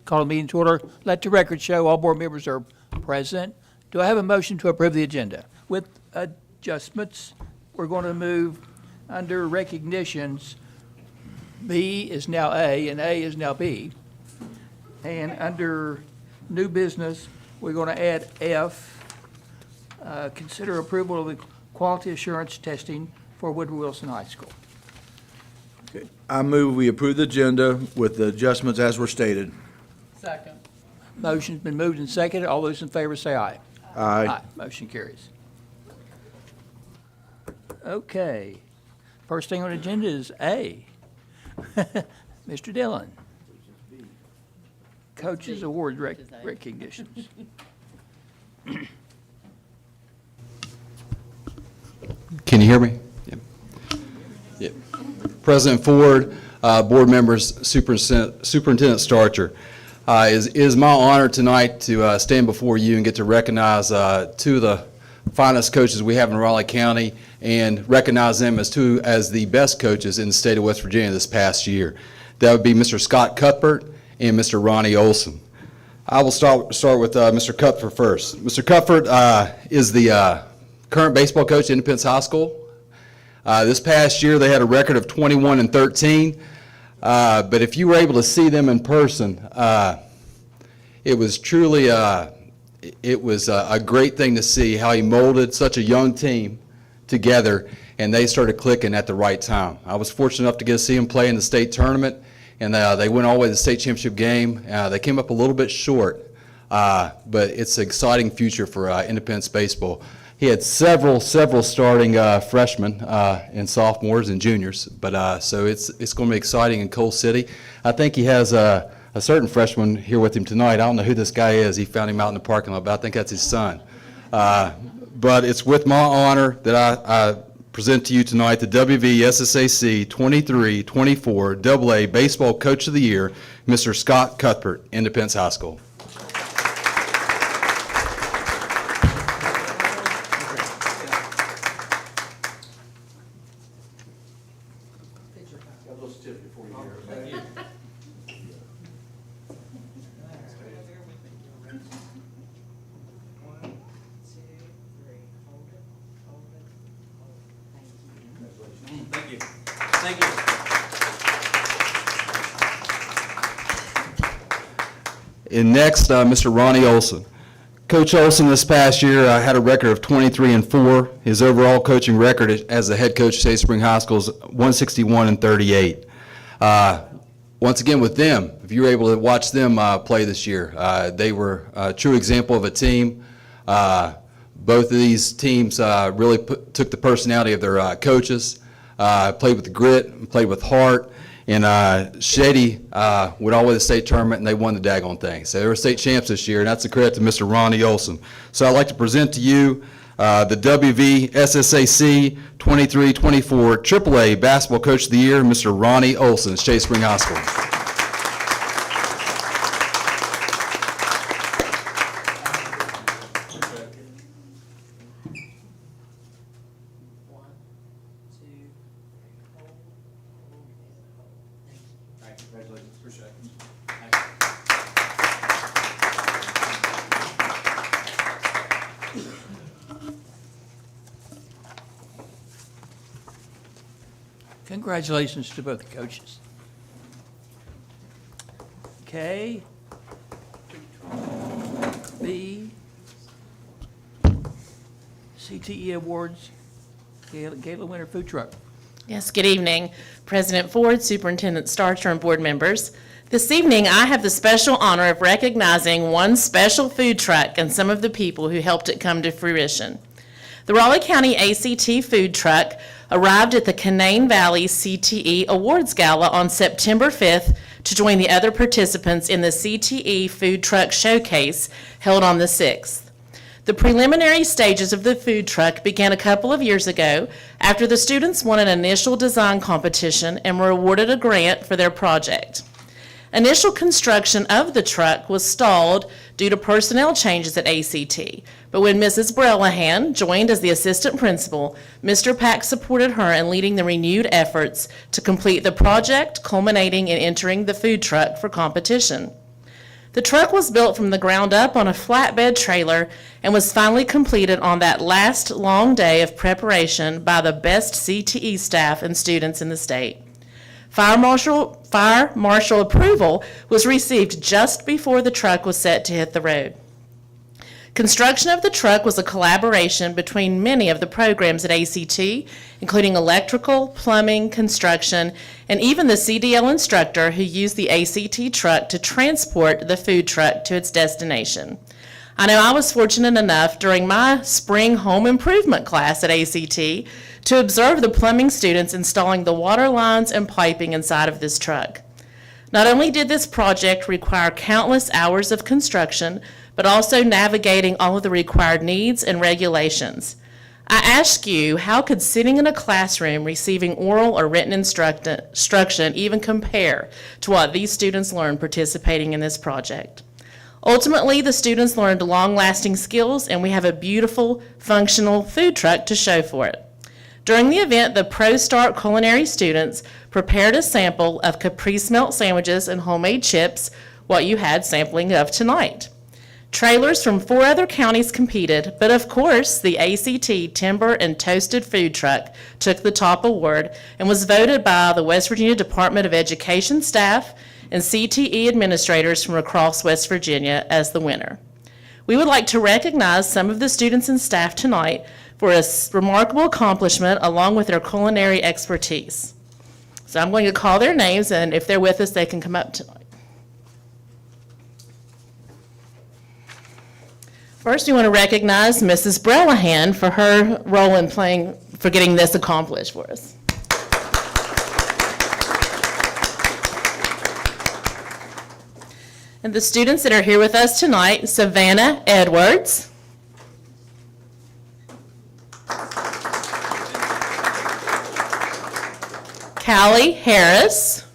Call the meeting to order. Let the record show all board members are present. Do I have a motion to approve the agenda? With adjustments, we're going to move under recognitions. B is now A and A is now B. And under new business, we're going to add F, consider approval of the quality assurance testing for Woodrow Wilson High School. Okay. I move we approve the agenda with the adjustments as were stated. Second. Motion's been moved and seconded. All those in favor say aye. Aye. Motion carries. Okay. First thing on the agenda is A. Mr. Dillon. Coaches Award recognitions. Can you hear me? Yep. President Ford, board members, Superintendent Starcher. It is my honor tonight to stand before you and get to recognize two of the finest coaches we have in Raleigh County and recognize them as two as the best coaches in the state of West Virginia this past year. That would be Mr. Scott Cuthbert and Mr. Ronnie Olson. I will start with Mr. Cuthbert first. Mr. Cuthbert is the current baseball coach at Independence High School. This past year they had a record of 21-13. But if you were able to see them in person, it was truly a great thing to see how he molded such a young team together, and they started clicking at the right time. I was fortunate enough to get to see him play in the state tournament, and they went all the way to the state championship game. They came up a little bit short, but it's an exciting future for Independence baseball. He had several starting freshmen and sophomores and juniors, but so it's going to be exciting in Coal City. I think he has a certain freshman here with him tonight. I don't know who this guy is. He found him out in the parking lot, but I think that's his son. But it's with my honor that I present to you tonight the WVSSAC 23-24 AA Baseball Coach of the Year, Mr. Scott Cuthbert, Independence High School. Thank you. Thank you. And next, Mr. Ronnie Olson. Coach Olson this past year had a record of 23-4. His overall coaching record as the head coach at State Spring High School is 161-38. Once again with them, if you were able to watch them play this year, they were a true example of a team. Both of these teams really took the personality of their coaches, played with grit, and played with heart. And Shady went all the way to the state tournament, and they won the daggone thing. So they were state champs this year, and that's a credit to Mr. Ronnie Olson. So I'd like to present to you the WVSSAC 23-24 AAA Basketball Coach of the Year, Mr. Ronnie Olson, Shady Spring High School. Congratulations. Appreciate it. Congratulations to both coaches. Okay. B. CTE Awards, Gala Winter Food Truck. Yes, good evening, President Ford, Superintendent Starcher, and board members. This evening, I have the special honor of recognizing one special food truck and some of the people who helped it come to fruition. The Raleigh County ACT food truck arrived at the Canaan Valley CTE Awards Gala on September 5th to join the other participants in the CTE Food Truck Showcase held on the 6th. The preliminary stages of the food truck began a couple of years ago after the students won an initial design competition and were awarded a grant for their project. Initial construction of the truck was stalled due to personnel changes at ACT, but when Mrs. Brellahan joined as the assistant principal, Mr. Pack supported her in leading the renewed efforts to complete the project, culminating in entering the food truck for competition. The truck was built from the ground up on a flatbed trailer and was finally completed on that last long day of preparation by the best CTE staff and students in the state. Fire marshal approval was received just before the truck was set to hit the road. Construction of the truck was a collaboration between many of the programs at ACT, including electrical, plumbing, construction, and even the CDL instructor who used the ACT truck to transport the food truck to its destination. I know I was fortunate enough during my spring home improvement class at ACT to observe the plumbing students installing the water lines and piping inside of this truck. Not only did this project require countless hours of construction, but also navigating all of the required needs and regulations. I ask you, how could sitting in a classroom receiving oral or written instruction even compare to what these students learned participating in this project? Ultimately, the students learned long-lasting skills, and we have a beautiful, functional food truck to show for it. During the event, the ProStart culinary students prepared a sample of Caprice melt sandwiches and homemade chips, what you had sampling of tonight. Trailers from 4 other counties competed, but of course, the ACT Timber and Toasted Food Truck took the top award and was voted by the West Virginia Department of Education staff and CTE administrators from across West Virginia as the winner. We would like to recognize some of the students and staff tonight for a remarkable accomplishment along with their culinary expertise. So I'm going to call their names, and if they're with us, they can come up tonight. First, we want to recognize Mrs. Brellahan for her role in for getting this accomplished for us. And the students that are here with us tonight, Savannah Edwards, Callie Harris,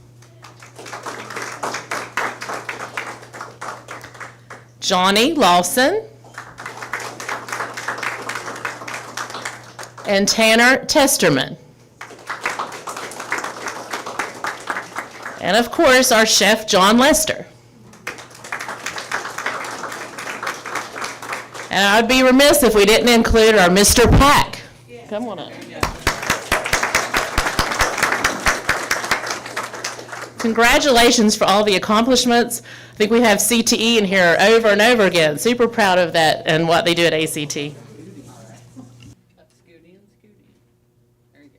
Johnny Lawson, and Tanner Testerman. And of course, our chef, John Lester. And I'd be remiss if we didn't include our Mr. Pack. Come on up. Congratulations for all the accomplishments. I think we have CTE in here over and over again. Super proud of that and what they do at ACT. That's Scooty and Scooty. There you go.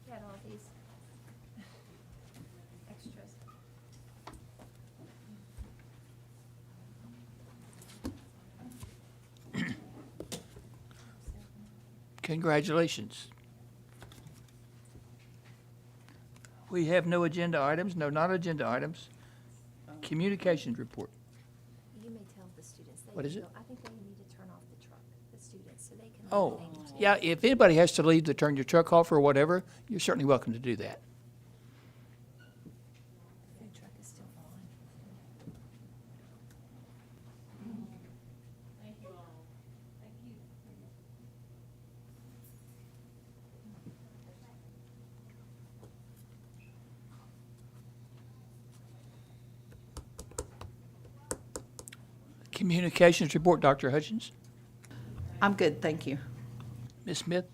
Got all these extras. Congratulations. We have no agenda items, no non-agenda items. Communications report. You may tell the students. What is it? I think they need to turn off the truck, the students, so they can. Oh, yeah, if anybody has to leave to turn your truck off or whatever, you're certainly welcome to do that. The food truck is still on. Thank you all. Thank you. Communications report, Dr. Hutchins. I'm good, thank you. Ms. Smith,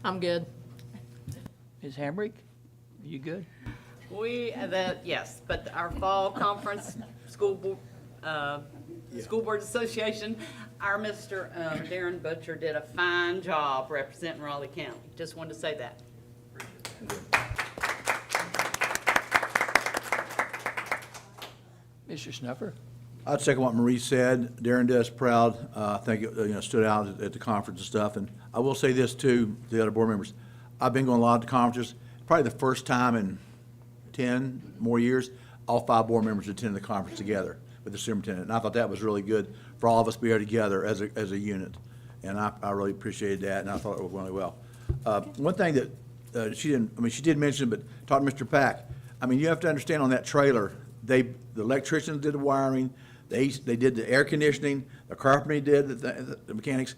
I'm good. Ms. Hamrick, are you good? Yes, but our fall conference, school board association, our Mr. Darren Butcher did a fine job representing Raleigh County. Just wanted to say that. Mr. Snuffer? I'd second what Marie said. Darren did us proud. I think it stood out at the conference and stuff. And I will say this too, to the other board members. I've been going a lot to conferences. Probably the first time in 10 more years, all 5 board members attended the conference together with the superintendent. And I thought that was really good for all of us to be here together as a unit. And I really appreciated that, and I thought it went really well. One thing that she didn't, I mean, she did mention, but talk to Mr. Pack. I mean, you have to understand on that trailer, the electricians did the wiring, they did the air conditioning, the carpentry did, the mechanics.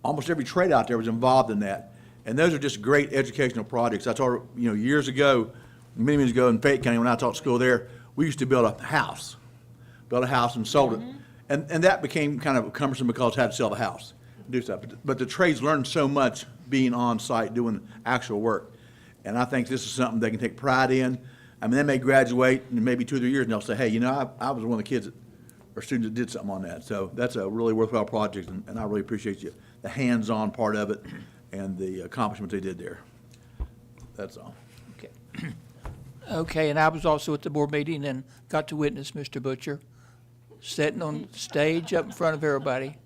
Almost every trade out there was involved in that. And those are just great educational projects. I told her, years ago, many years ago in Fayette County, when I taught school there, we used to build a house and sold it. And that became kind of cumbersome because I had to sell the house, do stuff. But the trades learned so much being on site, doing actual work. And I think this is something they can take pride in. I mean, they may graduate in maybe 2 or 3 years and they'll say, hey, I was one of the kids or students that did something on that. So that's a really worthwhile project, and I really appreciate the hands-on part of it and the accomplishments they did there. That's all. Okay. Okay, and I was also at the board meeting and got to witness Mr. Butcher sitting on stage up in front of everybody,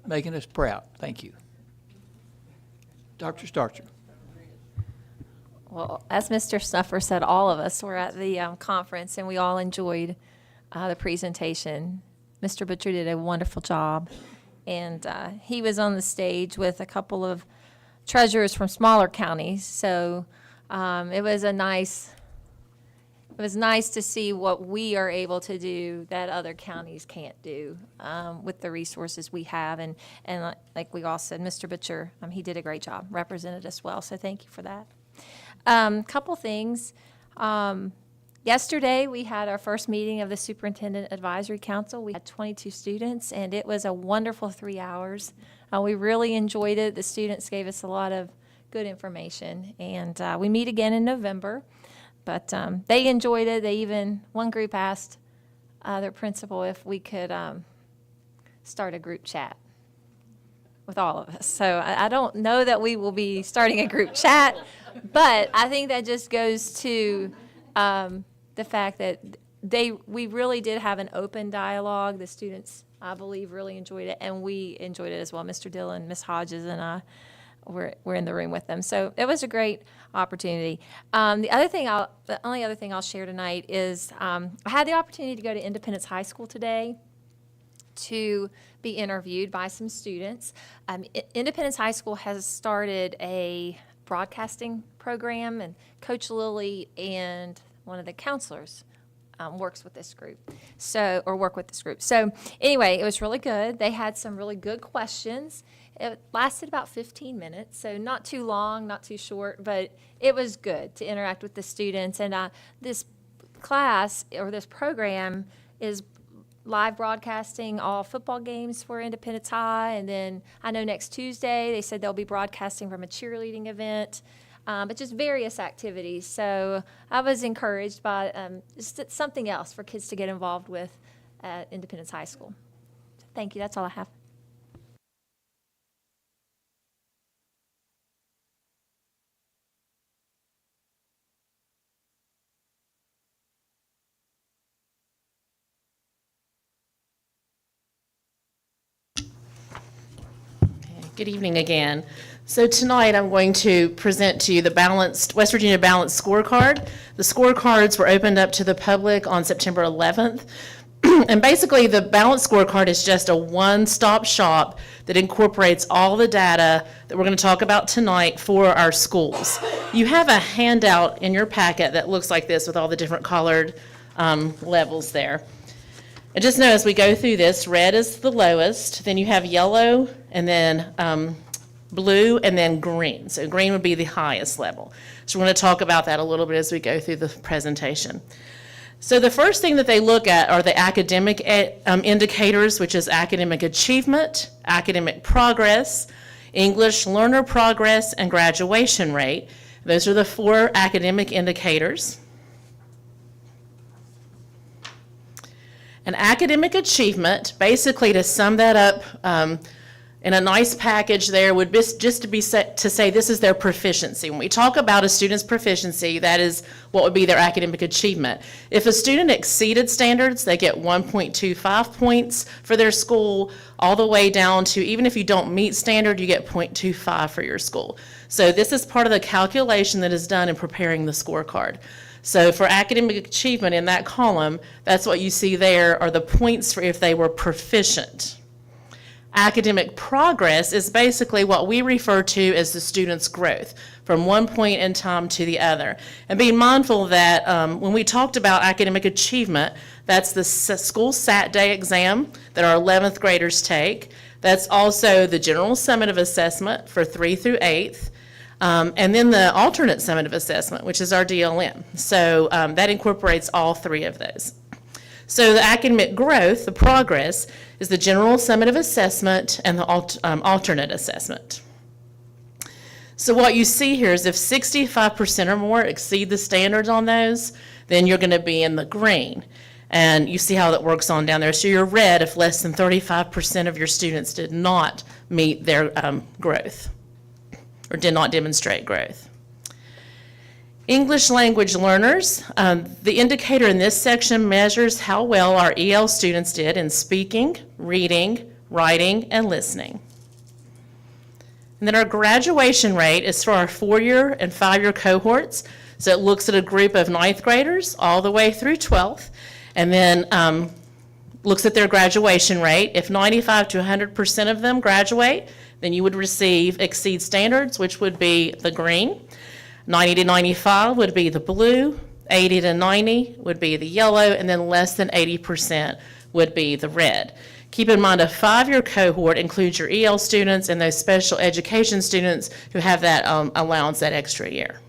making us proud. Thank you. Dr. Starcher. Well, as Mr. Snuffer said, all of us were at the conference, and we all enjoyed the presentation. Mr. Butcher did a wonderful job, and he was on the stage with a couple of treasurers from smaller counties. So it was nice to see what we are able to do that other counties can't do with the resources we have. And like we all said, Mr. Butcher, he did a great job, represented us well. So thank you for that. Couple things. Yesterday, we had our first meeting of the Superintendent Advisory Council. We had 22 students, and it was a wonderful 3 hours. We really enjoyed it. The students gave us a lot of good information, and we meet again in November. But they enjoyed it. One group asked their principal if we could start a group chat with all of us. So I don't know that we will be starting a group chat, but I think that just goes to the fact that we really did have an open dialogue. The students, I believe, really enjoyed it, and we enjoyed it as well. Mr. Dillon, Ms. Hodges, and I were in the room with them. So it was a great opportunity. The only other thing I'll share tonight is I had the opportunity to go to Independence High School today to be interviewed by some students. Independence High School has started a broadcasting program, and Coach Lilly and one of the counselors work with this group. So anyway, it was really good. They had some really good questions. It lasted about 15 minutes, so not too long, not too short, but it was good to interact with the students. And this class or this program is live broadcasting all football games for Independence High. And then I know next Tuesday they said they'll be broadcasting from a cheerleading event, but just various activities. So I was encouraged by just something else for kids to get involved with at Independence High School. So thank you. That's all I have. Good evening again. So tonight I'm going to present to you the West Virginia Balanced Scorecard. The scorecards were opened up to the public on September 11th. And basically the Balanced Scorecard is just a one-stop shop that incorporates all the data that we're going to talk about tonight for our schools. You have a handout in your packet that looks like this with all the different colored levels there. And just know as we go through this, red is the lowest, then you have yellow, and then blue, and then green. So green would be the highest level. So we're going to talk about that a little bit as we go through the presentation. So the first thing that they look at are the academic indicators, which is academic achievement, academic progress, English learner progress, and graduation rate. Those are the 4 academic indicators. An academic achievement, basically to sum that up in a nice package there, would be just to be set to say this is their proficiency. When we talk about a student's proficiency, that is what would be their academic achievement. If a student exceeded standards, they get 1.25 points for their school, all the way down to, even if you don't meet standard, you get 0.25 for your school. So this is part of the calculation that is done in preparing the scorecard. So for academic achievement in that column, that's what you see there are the points for if they were proficient. Academic progress is basically what we refer to as the student's growth from one point in time to the other. And be mindful that when we talked about academic achievement, that's the school SAT day exam that our 11th graders take. That's also the general summative assessment for 3 through 8th. And then the alternate summative assessment, which is our DLM. So that incorporates all 3 of those. So the academic growth, the progress, is the general summative assessment and the alternate assessment. So what you see here is if 65% or more exceed the standards on those, then you're going to be in the green. And you see how that works on down there. So you're red if less than 35% of your students did not meet their growth or did not demonstrate growth. English language learners, the indicator in this section measures how well our EL students did in speaking, reading, writing, and listening. And then our graduation rate is for our 4-year and 5-year cohorts. So it looks at a group of 9th graders all the way through 12th, and then looks at their graduation rate. If 95 to 100% of them graduate, then you would receive exceed standards, which would be the green. 90 to 95 would be the blue, 80 to 90 would be the yellow, and then less than 80% would be the red. Keep in mind a 5-year cohort includes your EL students and those special education students who have that allowance that extra year.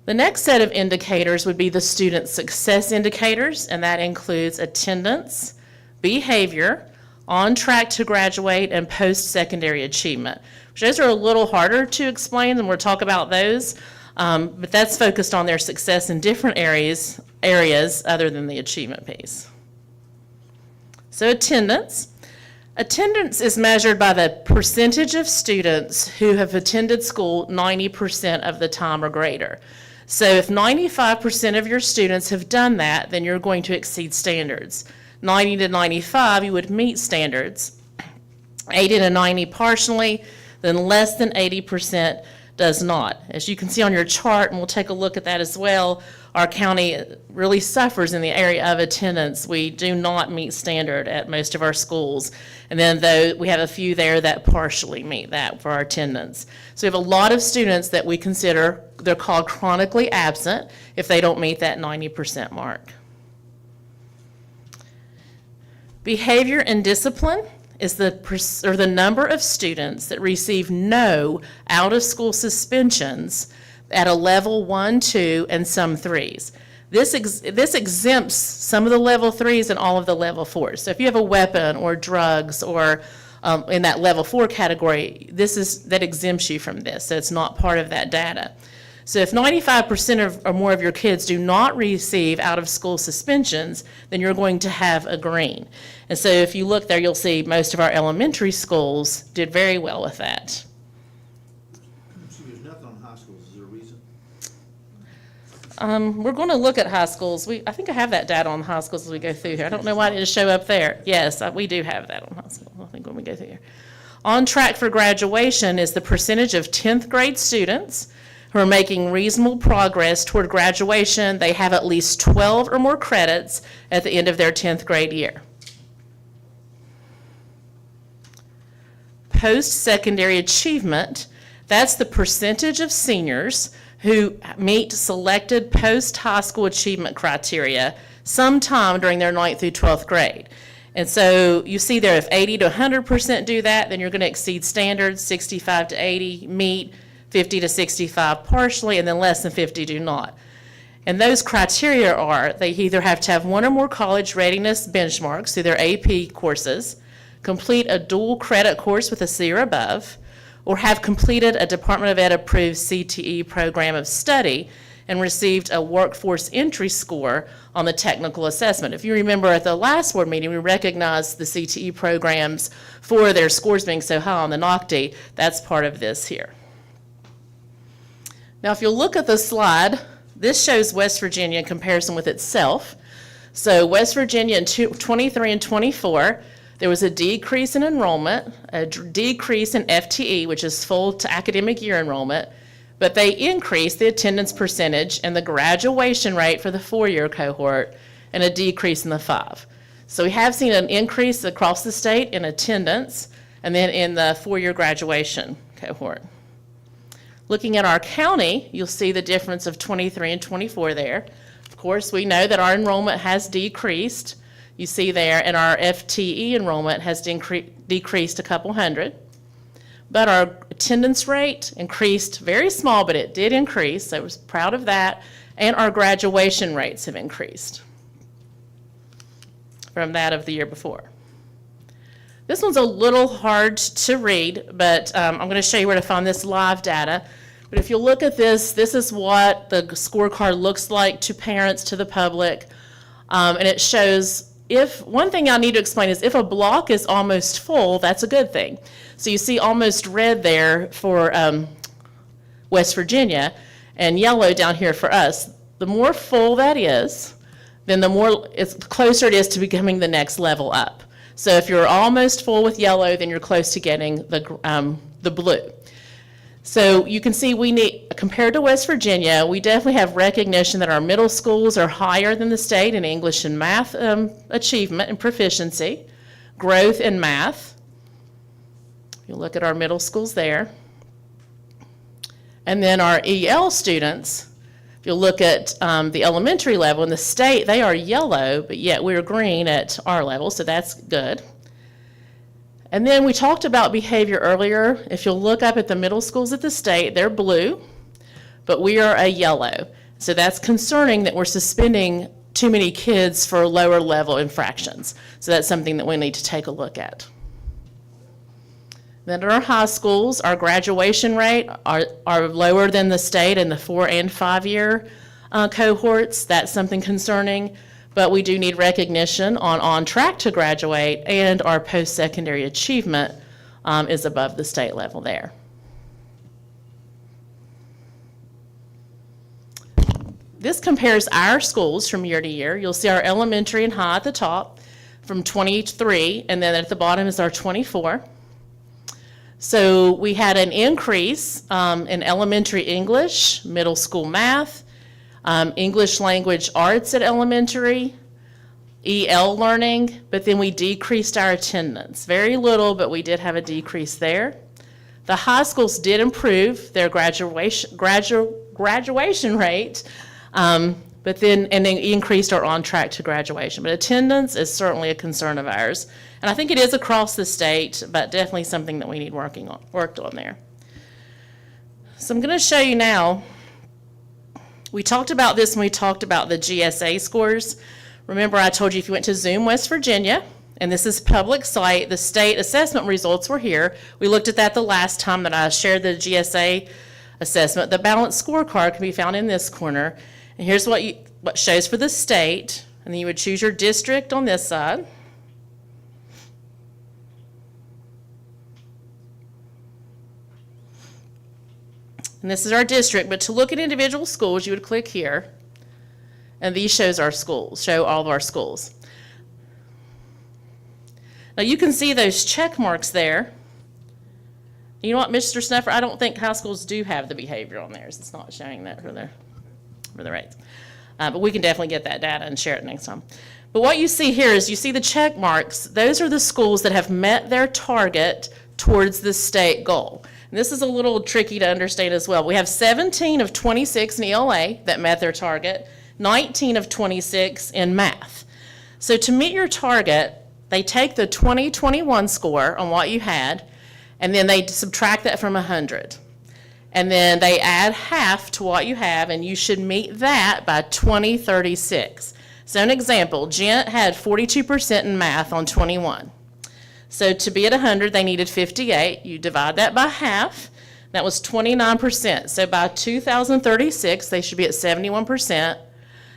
The next set of indicators would be the student success indicators, and that includes attendance, behavior, on track to graduate, and post-secondary achievement. Those are a little harder to explain, and we'll talk about those, but that's focused on their success in different areas other than the achievement piece. So attendance. Attendance is measured by the percentage of students who have attended school 90% of the time or greater. So if 95% of your students have done that, then you're going to exceed standards. 90 to 95, you would meet standards. 80 to 90 partially, then less than 80% does not. As you can see on your chart, and we'll take a look at that as well, our county really suffers in the area of attendance. We do not meet standard at most of our schools. And then though we have a few there that partially meet that for our attendance. So we have a lot of students that we consider, they're called chronically absent if they don't meet that 90% mark. Behavior and discipline is the number of students that receive no out-of-school suspensions at a level 1, 2, and some 3s. This exempts some of the level 3s and all of the level 4s. So if you have a weapon or drugs or in that level 4 category, that exempts you from this. So it's not part of that data. So if 95% or more of your kids do not receive out-of-school suspensions, then you're going to have a green. And so if you look there, you'll see most of our elementary schools did very well with that. So there's nothing on high schools, is there a reason? We're going to look at high schools. I think I have that data on high schools as we go through here. I don't know why it didn't show up there. Yes, we do have that on high school, I think, when we go through here. On track for graduation is the percentage of 10th grade students who are making reasonable progress toward graduation. They have at least 12 or more credits at the end of their 10th grade year. Post-secondary achievement, that's the percentage of seniors who meet selected post-high school achievement criteria sometime during their 9th through 12th grade. And so you see there, if 80 to 100% do that, then you're going to exceed standards. 65 to 80 meet, 50 to 65 partially, and then less than 50 do not. And those criteria are, they either have to have 1 or more college readiness benchmarks through their AP courses, complete a dual credit course with a C or above, or have completed a Department of Ed approved CTE program of study and received a workforce entry score on the technical assessment. If you remember at the last board meeting, we recognized the CTE programs for their scores being so high on the NOCTI. That's part of this here. Now, if you'll look at the slide, this shows West Virginia in comparison with itself. So West Virginia in 23 and 24, there was a decrease in enrollment, a decrease in FTE, which is full to academic year enrollment, but they increased the attendance percentage and the graduation rate for the 4-year cohort and a decrease in the 5. So we have seen an increase across the state in attendance and then in the four-year graduation cohort. Looking at our county, you'll see the difference of 23 and 24 there. Of course, we know that our enrollment has decreased. You see there, and our FTE enrollment has decreased a couple hundred. But our attendance rate increased, very small, but it did increase, so I was proud of that. And our graduation rates have increased from that of the year before. This one's a little hard to read, but I'm going to show you where to find this live data. But if you look at this, this is what the scorecard looks like to parents, to the public. And it shows, one thing I need to explain is if a block is almost full, that's a good thing. So you see almost red there for West Virginia and yellow down here for us. The more full that is, then the closer it is to becoming the next level up. So if you're almost full with yellow, then you're close to getting the blue. So you can see compared to West Virginia, we definitely have recognition that our middle schools are higher than the state in English and math achievement and proficiency, growth in math. You look at our middle schools there. And then our EL students, if you look at the elementary level in the state, they are yellow, but yet we're green at our level, so that's good. And then we talked about behavior earlier. If you'll look up at the middle schools at the state, they're blue, but we are a yellow. So that's concerning that we're suspending too many kids for lower level infractions. So that's something that we need to take a look at. Then at our high schools, our graduation rate are lower than the state in the 4 and 5 year cohorts. That's something concerning. But we do need recognition on track to graduate, and our post-secondary achievement is above the state level there. This compares our schools from year to year. You'll see our elementary and high at the top from 23, and then at the bottom is our 24. So we had an increase in elementary English, middle school math, English language arts at elementary, EL learning, but then we decreased our attendance. Very little, but we did have a decrease there. The high schools did improve their graduation rate, but then increased our on track to graduation. But attendance is certainly a concern of ours. And I think it is across the state, but definitely something that we need worked on there. So I'm going to show you now. We talked about this when we talked about the GSA scores. Remember, I told you if you went to Zoom West Virginia, and this is public site, the state assessment results were here. We looked at that the last time that I shared the GSA assessment. The balanced scorecard can be found in this corner. And here's what shows for the state. And then you would choose your district on this side. And this is our district, but to look at individual schools, you would click here, and these show all of our schools. Now you can see those check marks there. You know what, Mr. Snuffer, I don't think high schools do have the behavior on theirs. It's not showing that for the rates. But we can definitely get that data and share it next time. But what you see here is you see the check marks. Those are the schools that have met their target towards the state goal. And this is a little tricky to understand as well. We have 17 of 26 in ELA that met their target, 19 of 26 in math. So to meet your target, they take the 2021 score on what you had, and then they subtract that from 100. And then they add half to what you have, and you should meet that by 2036. So an example, Gent had 42% in math on 21. So to be at 100, they needed 58. You divide that by half. That was 29%. So by 2036, they should be at 71%.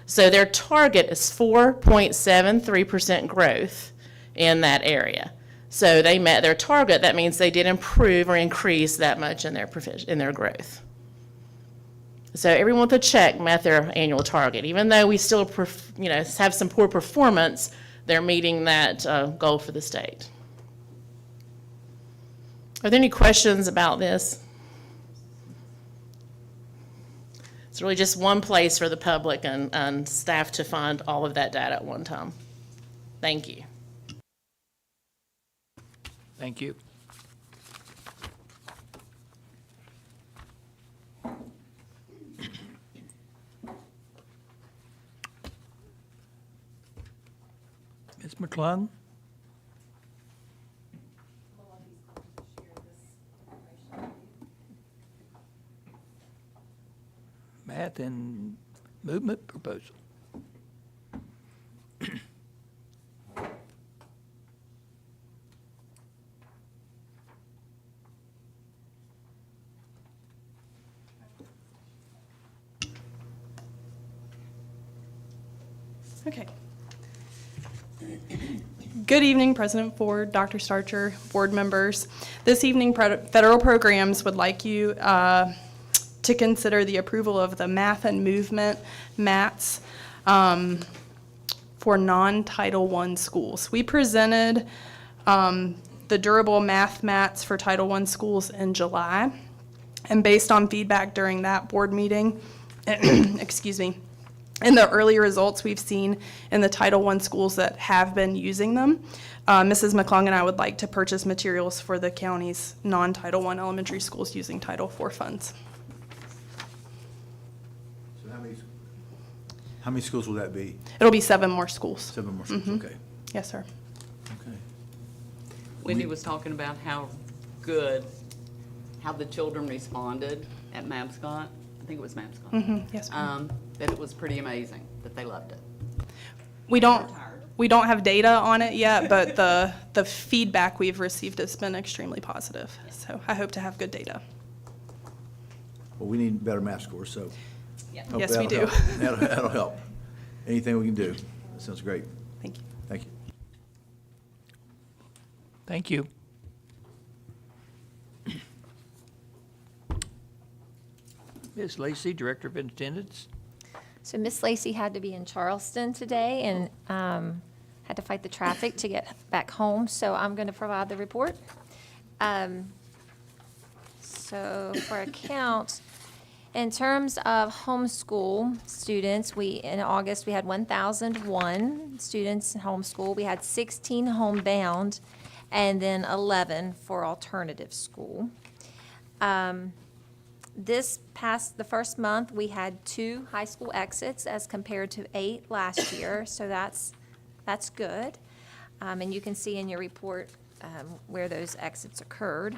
So their target is 4.73% growth in that area. So they met their target. That means they did improve or increase that much in their growth. So everyone with a check met their annual target. Even though we still have some poor performance, they're meeting that goal for the state. Are there any questions about this? It's really just one place for the public and staff to find all of that data at one time. Thank you. Thank you. Ms. McClung? Math and movement proposal. Okay. Good evening, President Ford, Dr. Starcher, board members. This evening, federal programs would like you to consider the approval of the math and movement mats for non-Title I schools. We presented the durable math mats for Title I schools in July, and based on feedback during that board meeting, excuse me, and the early results we've seen in the Title I schools that have been using them, Mrs. McClung and I would like to purchase materials for the county's non-Title I elementary schools using Title IV funds. So how many schools will that be? It'll be 7 more schools. 7 more schools, okay. Yes, sir. Okay. Wendy was talking about how the children responded at Mabscott. I think it was Mabscott. Yes, ma'am. That it was pretty amazing, that they loved it. We don't have data on it yet, but the feedback we've received has been extremely positive. So I hope to have good data. Well, we need better math scores, so. hope Yes, we that'll do. help. That'll help. Anything we can do. That sounds great. Thank you. Thank you. Thank you. Ms. Lacy, Director of Attendance. So Miss Lacy had to be in Charleston today and had to fight the traffic to get back home, so I'm going to provide the report. So for account, in terms of homeschool students, in August, we had 1,001 students in homeschool. We had 16 homebound, and then 11 for alternative school. The first month, we had 2 high school exits as compared to 8 last year, so that's good. And you can see in your report where those exits occurred.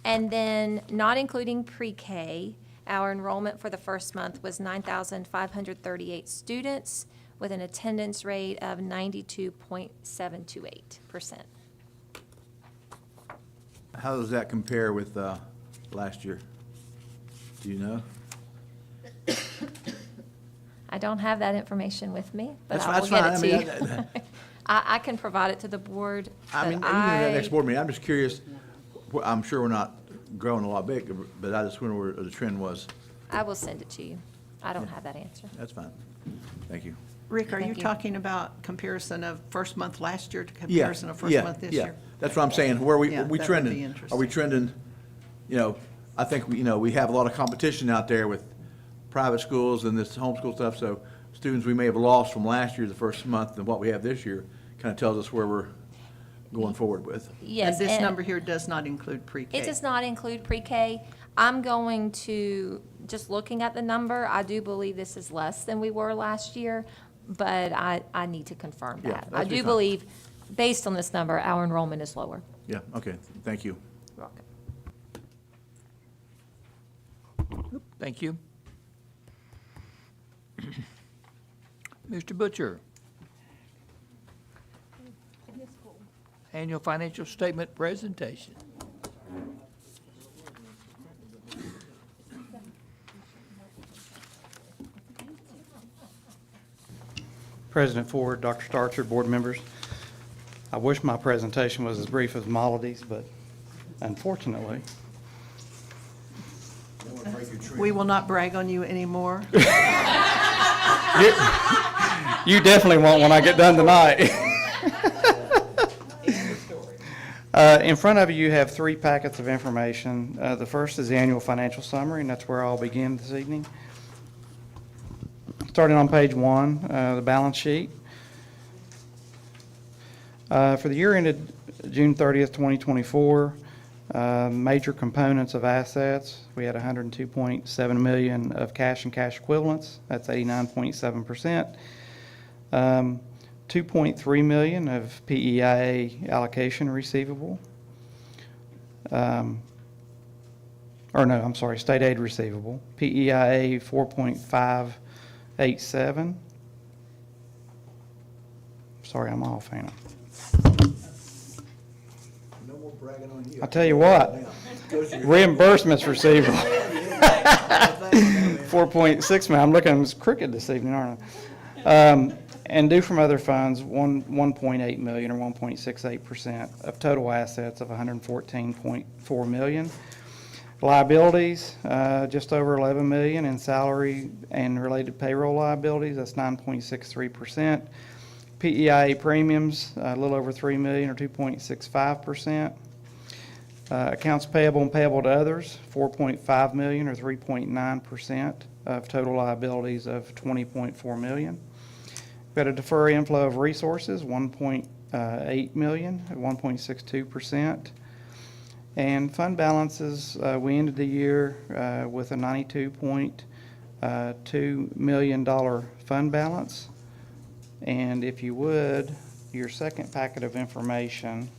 And then, not including pre-K, our enrollment for the first month was 9,538 students with an attendance rate of 92.728%. How does that compare with last year? Do you know? I don't have that information with me, but That's I will fine. get it to I you. mean, I can provide it to the board. I mean, even at the next board meeting, I'm just curious. I'm sure we're not growing a lot bigger, but I just wonder where the trend was. I will send it to you. I don't have that answer. That's fine. Thank you. Rick, are you Thank you. talking about comparison of first month last year to comparison of first month this Yeah, year? that's what I'm saying. Where Yeah, are we that would trending? be Are we interesting. trending, I think, we have a lot of competition out there with private schools and this homeschool stuff, so students we may have lost from last year, the first month, and what we have this year kind of tells us where we're going forward with. Yes. And this number here does not include pre-K? It does not include pre-K. I'm going to, just looking at the number, I do believe this is less than we were last year, but I need to confirm Yeah, that. I that'd be do fine. believe, based on this number, our enrollment is lower. Yeah, okay, thank you. You're welcome. Thank you. Mr. Butcher. Annual financial statement presentation. President Ford, Dr. Starcher, board members. I wish my presentation was as brief as Melody's, but unfortunately, We will not brag on you anymore. you definitely won't when I get done tonight. In front of you, you have 3 packets of information. The first is the annual financial summary, and that's where I'll begin this evening. Starting on page 1, the balance sheet. For the year ended June 30th, 2024, major components of assets, we had $102.7 million of cash and cash equivalents. That's 89.7%. $2.3 million of PEIA allocation receivable. State aid receivable. PEIA 4.587. Sorry, I'm off, Hannah. No more bragging on you. I'll tell you what, reimbursements receivable. 4.6 million. I'm looking crooked this evening, aren't I? And due from other funds, 1.8 million or 1.68% of total assets of 114.4 million. Liabilities, just over 11 million in salary and related payroll liabilities. That's 9.63%. PEIA premiums, a little over 3 million or 2.65%. Accounts payable and payable to others, 4.5 million or 3.9% of total liabilities of 20.4 million. We've got a defer inflow of resources, 1.8 million at 1.62%. And fund balances, we ended the year with a $92.2 million fund balance. And if you would, your second packet of information,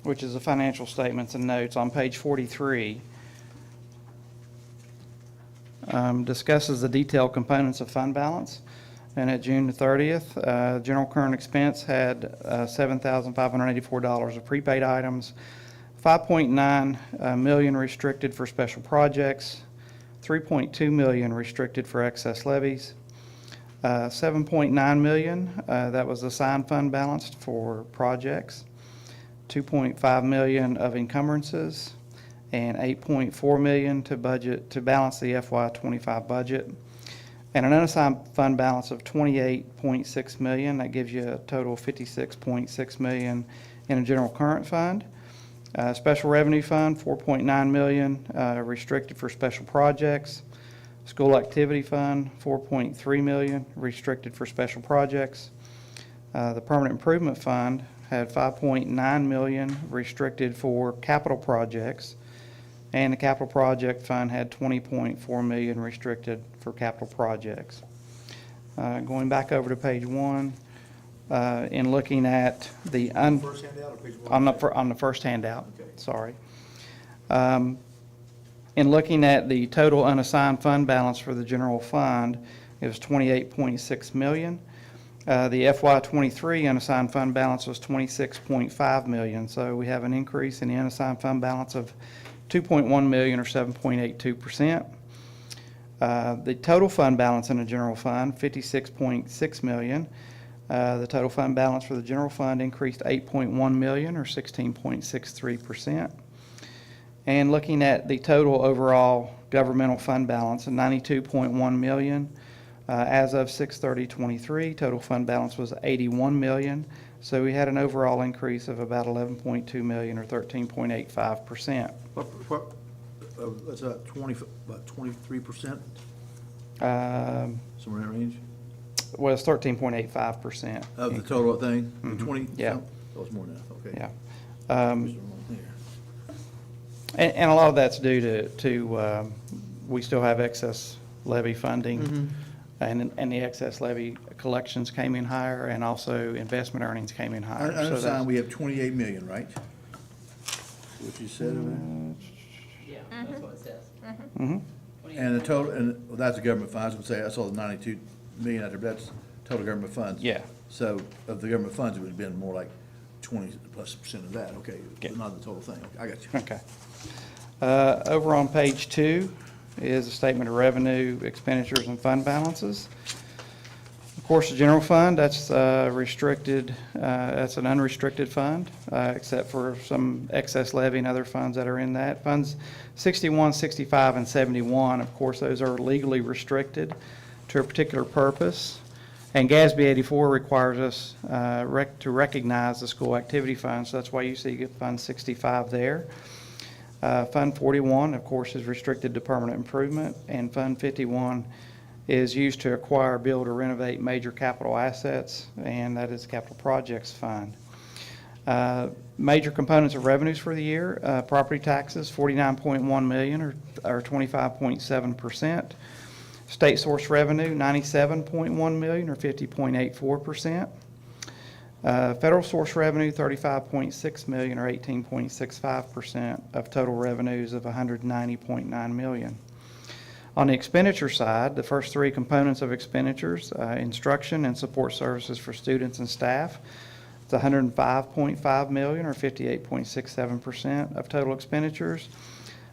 which is the financial statements and notes on page 43, discusses the detailed components of fund balance. And at June 30th, general current expense had $7,584 of prepaid items, $5.9 million restricted for special projects, $3.2 million restricted for excess levies, $7.9 million, that was the assigned fund balance for projects, $2.5 million of encumbrances, and $8.4 million to balance the FY25 budget, and an unassigned fund balance of $28.6 million. That gives you a total of $56.6 million in a general current fund. Special revenue fund, $4.9 million restricted for special projects. School activity fund, $4.3 million restricted for special projects. The permanent improvement fund had $5.9 million restricted for capital projects. And the capital project fund had $20.4 million restricted for capital projects. Going back over to page 1, in looking at the First handout or page one? on the first handout, Okay. sorry. In looking at the total unassigned fund balance for the general fund, it was $28.6 million. The FY23 unassigned fund balance was $26.5 million. So we have an increase in the unassigned fund balance of $2.1 million or 7.82%. The total fund balance in the general fund, $56.6 million. The total fund balance for the general fund increased $8.1 million or 16.63%. And looking at the total overall governmental fund balance of $92.1 million, as of 6/30/23, total fund balance was $81 million. So we had an overall increase of about $11.2 million or 13.85%. That's about 23%, Um, somewhere in that range, Well, it's 13.85%. of the total thing? Mhm. 20? Yeah. Oh, it's more than that, okay. Yeah. Mr. There. And a lot of that's due to we still have excess levy funding. And the excess levy collections came in higher, and also investment earnings came in higher. So Unassigned, that's- we have 28 million, right? What you said over there? Yeah, that's what it says. Mhm. And the total, and well, that's the government funds, I would say, I saw the 92 million out there, but that's total government funds. Yeah. So of the government funds, it would have been more like 20+% of that, okay, Yeah. but not the total thing, I got you. Okay. Over on page 2 is a statement of revenue, expenditures, and fund balances. Of course, the general fund, that's restricted, that's an unrestricted fund, except for some excess levy and other funds that are in that. Funds 61, 65, and 71, of course, those are legally restricted to a particular purpose. And GASB 84 requires us to recognize the school activity fund, so that's why you see Fund 65 there. Fund 41, of course, is restricted to permanent improvement, and Fund 51 is used to acquire, build, or renovate major capital assets, and that is Capital Projects Fund. Major components of revenues for the year, property taxes, $49.1 million, or 25.7%. State source revenue, $97.1 million, or 50.84%. Federal source revenue, $35.6 million, or 18.65% of total revenues of $190.9 million. On the expenditure side, the first three components of expenditures, instruction and support services for students and staff, it's $105.5 million, or 58.67% of total expenditures.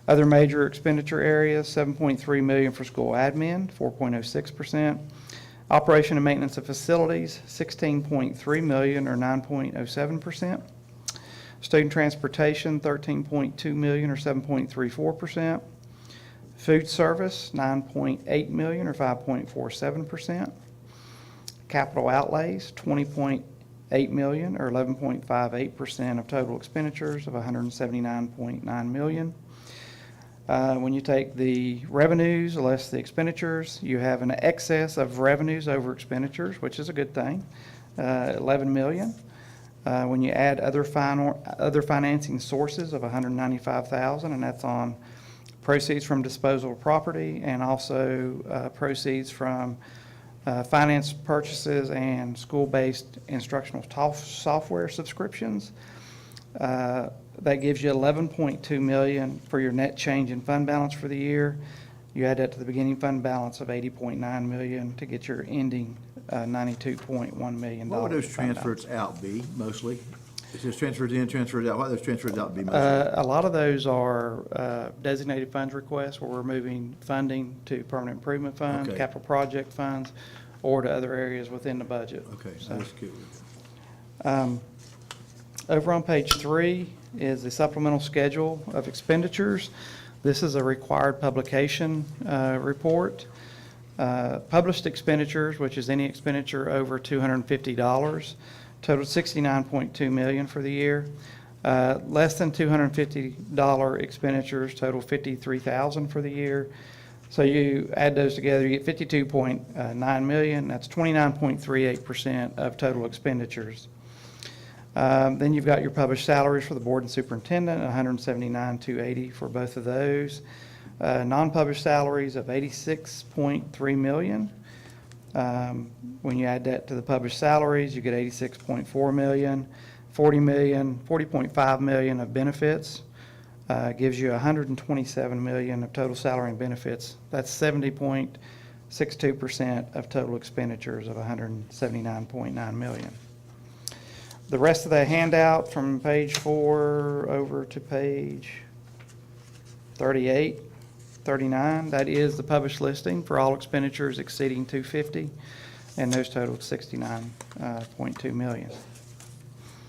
Other major expenditure areas, $7.3 million for school admin, 4.06%. Operation and maintenance of facilities, $16.3 million, or 9.07%. Student transportation, $13.2 million, or 7.34%. Food service, $9.8 million, or 5.47%. Capital outlays, $20.8 million, or 11.58% of total expenditures of $179.9 million. When you take the revenues less the expenditures, you have an excess of revenues over expenditures, which is a good thing, $11 million. When you add other financing sources of $195,000, and that's on proceeds from disposal of property and also proceeds from finance purchases and school-based instructional software subscriptions. That gives you $11.2 million for your net change in fund balance for the year. You add that to the beginning fund balance of $80.9 million to get your ending $92.1 million. What would those fund balance. transfers out be, mostly? It says transfers in, transfers out. What would those transfers out be mostly? A lot of those are designated funds requests where we're moving funding to permanent improvement funds, Okay. capital project funds, or to other areas within the budget. Okay, So, that's good. over on page 3 is the supplemental schedule of expenditures. This is a required publication report. Published expenditures, which is any expenditure over $250, totaled $69.2 million for the year. Less than $250 expenditures total $53,000 for the year. So you add those together, you get $52.9 million. That's 29.38% of total expenditures. Then you've got your published salaries for the board and superintendent, $179,280 for both of those. Non-published salaries of $86.3 million. When you add that to the published salaries, you get $86.4 million. $40.5 million of benefits gives you $127 million of total salary and benefits. That's 70.62% of total expenditures of $179.9 million. The rest of the handout from page 4 over to page 38, 39, that is the published listing for all expenditures exceeding $250, and those totaled $69.2 million.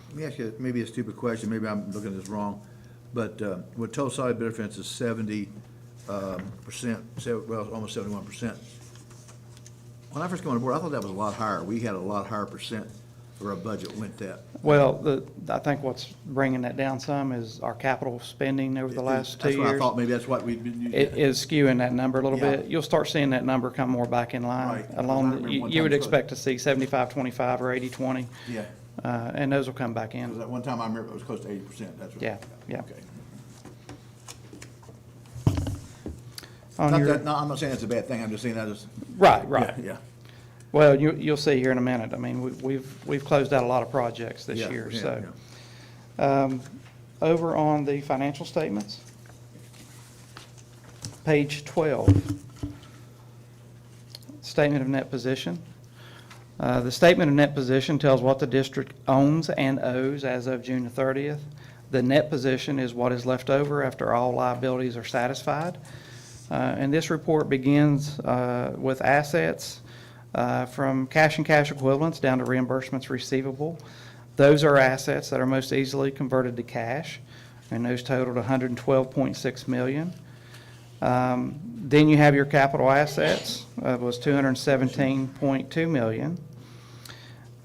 Let me ask you maybe a stupid question, maybe I'm looking at this wrong, but with total salary benefits is 70%, well, almost 71%. When I first came on board, I thought that was a lot higher. We had a lot higher percent for our budget went that. Well, I think what's bringing that down some is our capital spending over the last 2 years. That's what I thought, maybe that's what we've been using. It is skewing that number a little Yeah. bit. You'll start seeing that number come more back in line. Right. I Along, remember one you time would it was- expect to see 75-25 or 80-20, Yeah, and those will come back because in. at one time I remember it was close to 80%, that's what. Yeah, yeah. Okay. On Not your- that, no, I'm not saying it's a bad thing, I'm just saying that is. Right, right. Yeah, Well, you'll see here in a minute. I mean, we've closed out a lot of projects this Yeah, year, yeah, so. yeah. Over on the financial statements, page 12, statement of net position. The statement of net position tells what the district owns and owes as of June the 30th. The net position is what is left over after all liabilities are satisfied. And this report begins with assets from cash and cash equivalents down to reimbursements receivable. Those are assets that are most easily converted to cash, and those totaled $112.6 million. Then you have your capital assets, was $217.2 million.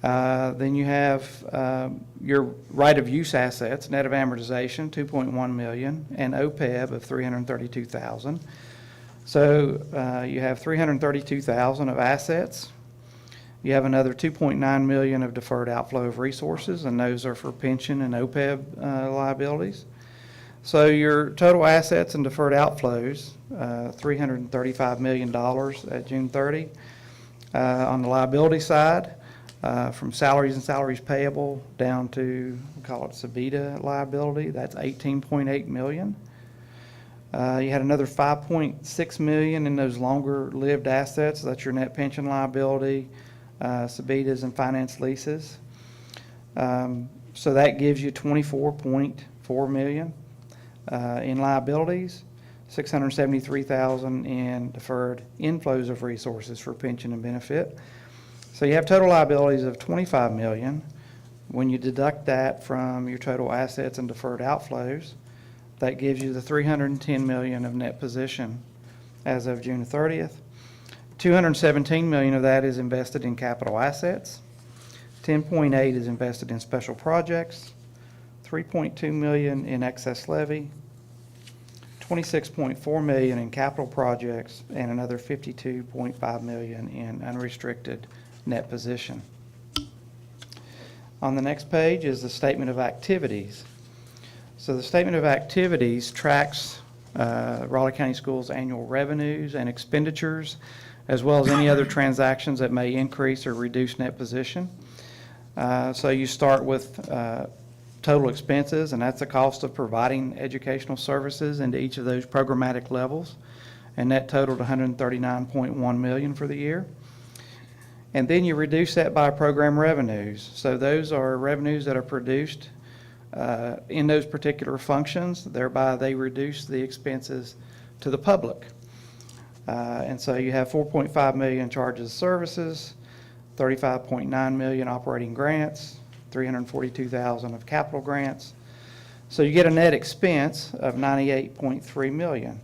Then you have your right-of-use assets, net of amortization, $2.1 million, and OPEB of $332,000. So you have 332,000 of assets. You have another 2.9 million of deferred outflow of resources, and those are for pension and OPEB liabilities. So your total assets and deferred outflows, $335 million at June 30. On the liability side, from salaries and salaries payable down to, we call it Sabita liability, that's 18.8 million. You had another 5.6 million in those longer-lived assets. That's your net pension liability, Sabitas, and finance leases. So that gives you 24.4 million in liabilities, 673,000 in deferred inflows of resources for pension and benefit. So you have total liabilities of 25 million. When you deduct that from your total assets and deferred outflows, that gives you the 310 million of net position as of June 30th. 217 million of that is invested in capital assets. 10.8 is invested in special projects. 3.2 million in excess levy. 26.4 million in capital projects, and another 52.5 million in unrestricted net position. On the next page is the statement of activities. So the statement of activities tracks Raleigh County Schools' annual revenues and expenditures, as well as any other transactions that may increase or reduce net position. So you start with total expenses, and that's the cost of providing educational services into each of those programmatic levels, and that totaled 139.1 million for the year. And then you reduce that by program revenues. So those are revenues that are produced in those particular functions, thereby they reduce the expenses to the public. And so you have 4.5 million charges of services, 35.9 million operating grants, 342,000 of capital grants. So you get a net expense of 98.3 million.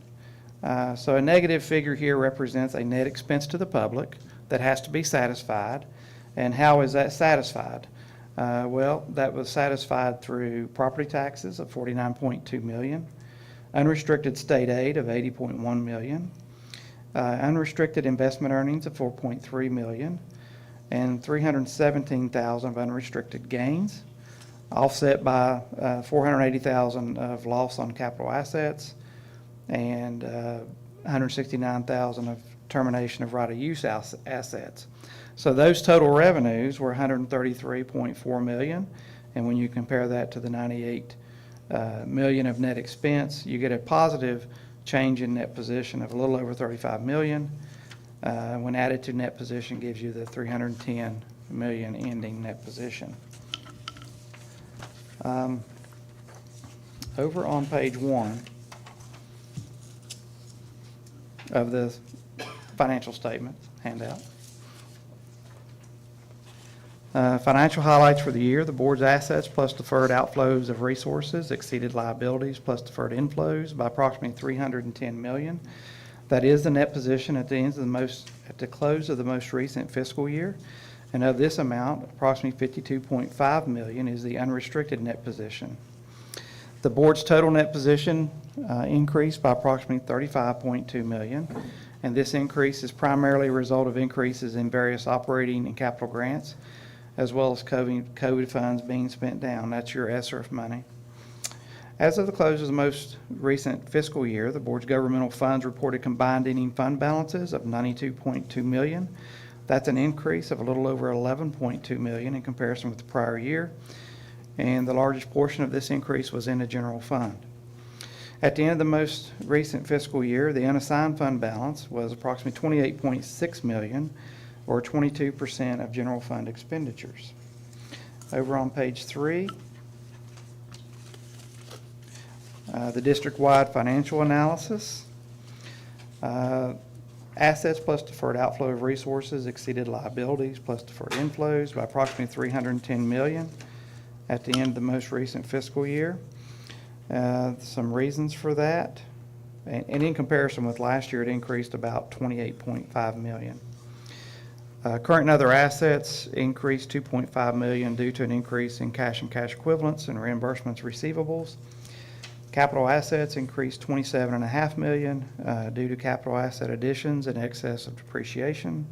So a negative figure here represents a net expense to the public that has to be satisfied. And how is that satisfied? Well, that was satisfied through property taxes of 49.2 million, unrestricted state aid of 80.1 million, unrestricted investment earnings of 4.3 million, and 317,000 of unrestricted gains, offset by 480,000 of loss on capital assets, and 169,000 of termination of right of use assets. So those total revenues were 133.4 million, and when you compare that to the 98 million of net expense, you get a positive change in net position of a little over 35 million. When added to net position, gives you the 310 million ending net position. Over on page 1 of the financial statement handout. Financial highlights for the year: the board's assets plus deferred outflows of resources exceeded liabilities plus deferred inflows by approximately 310 million. That is the net position at the close of the most recent fiscal year. And of this amount, approximately 52.5 million is the unrestricted net position. The board's total net position increased by approximately 35.2 million. And this increase is primarily a result of increases in various operating and capital grants, as well as COVID funds being spent down. That's your ESSER money. As of the close of the most recent fiscal year, the board's governmental funds reported combined ending fund balances of 92.2 million. That's an increase of a little over 11.2 million in comparison with the prior year. And the largest portion of this increase was in the general fund. At the end of the most recent fiscal year, the unassigned fund balance was approximately 28.6 million, or 22% of general fund expenditures. Over on page 3, the district-wide financial analysis. Assets plus deferred outflow of resources exceeded liabilities plus deferred inflows by approximately 310 million at the end of the most recent fiscal year. Some reasons for that, and in comparison with last year, it increased about 28.5 million. Current and other assets increased 2.5 million due to an increase in cash and cash equivalents and reimbursements receivables. Capital assets increased $27.5 million due to capital asset additions in excess of depreciation.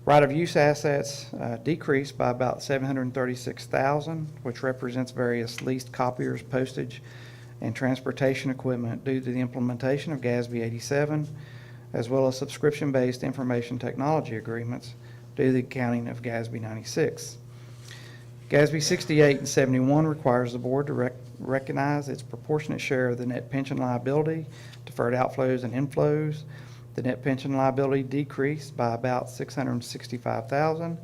Right-of-use assets decreased by about $736,000, which represents various leased copiers, postage, and transportation equipment due to the implementation of GASB 87, as well as subscription-based information technology agreements due to the accounting of GASB 96. GASB 68 and 71 requires the board to recognize its proportionate share of the net pension liability, deferred outflows and inflows. The net pension liability decreased by about $665,000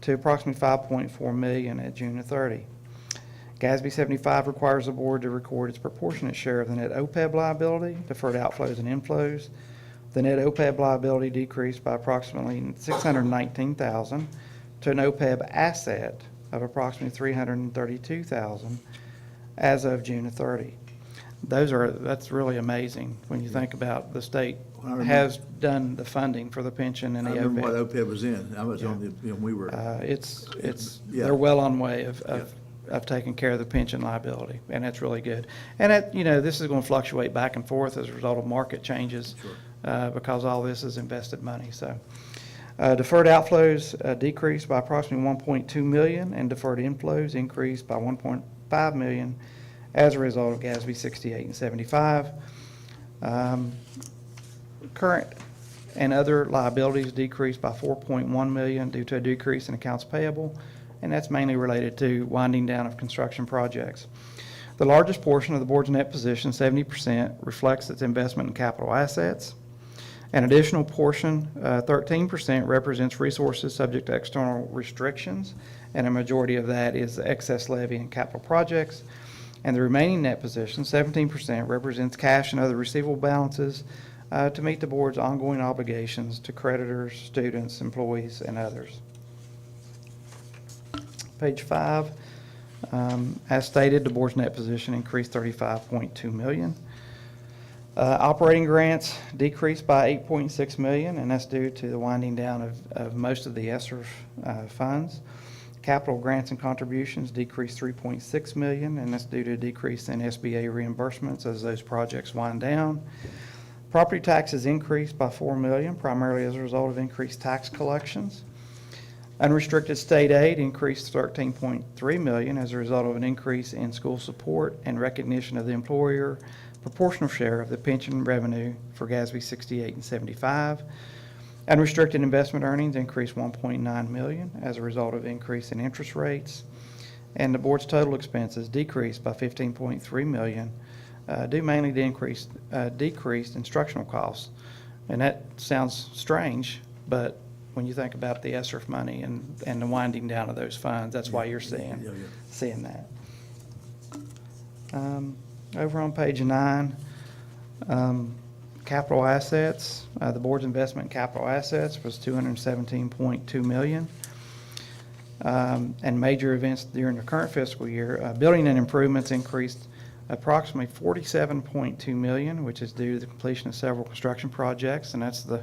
to approximately $5.4 million at June 30. GASB 75 requires the board to record its proportionate share of the net OPEB liability, deferred outflows and inflows. The net OPEB liability decreased by approximately $619,000 to an OPEB asset of approximately $332,000 as of June 30. That's really amazing when you think about the state has done the funding for the pension and I the remember what OPEB. OPEB was in. I was on the, we were. Yeah. They're well on way of taking care of the pension liability, and that's really good. And this is going to fluctuate back and forth as a result of market changes. Sure. Because all this is invested money. So deferred outflows decreased by approximately $1.2 million, and deferred inflows increased by $1.5 million as a result of GASB 68 and 75. Current and other liabilities decreased by $4.1 million due to a decrease in accounts payable, and that's mainly related to winding down of construction projects. The largest portion of the board's net position, 70%, reflects its investment in capital assets. An additional portion, 13%, represents resources subject to external restrictions, and a majority of that is excess levy and capital projects. And the remaining net position, 17%, represents cash and other receivable balances to meet the board's ongoing obligations to creditors, students, employees, and others. Page 5, as stated, the board's net position increased $35.2 million. Operating grants decreased by $8.6 million, and that's due to the winding down of most of the ESSER funds. Capital grants and contributions decreased $3.6 million, and that's due to a decrease in SBA reimbursements as those projects wind down. Property taxes increased by $4 million, primarily as a result of increased tax collections. Unrestricted state aid increased $13.3 million as a result of an increase in school support and recognition of the employer proportional share of the pension revenue for GASB 68 and 75. Unrestricted investment earnings increased $1.9 million as a result of increase in interest rates. And the board's total expenses decreased by $15.3 million, due mainly to decreased instructional costs. And that sounds strange, but when you think about the ESSER money and the winding down of those funds, that's why you're seeing that. Over on page 9, capital assets. The board's investment in capital assets was $217.2 million. And major events during the current fiscal year, building and improvements increased approximately $47.2 million, which is due to the completion of several construction projects, and that's the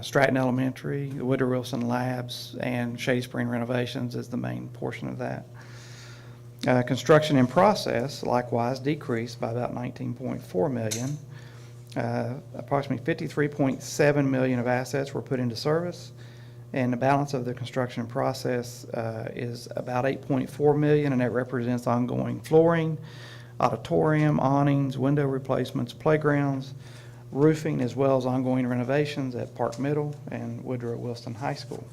Stratton Elementary, the Woodrow Wilson Labs, and Shady Spring renovations is the main portion of that. Construction in process likewise decreased by about $19.4 million. Approximately $53.7 million of assets were put into service, and the balance of the construction process is about $8.4 million, and that represents ongoing flooring, auditorium, awnings, window replacements, playgrounds, roofing, as well as ongoing renovations at Park Middle and Woodrow Wilson High School.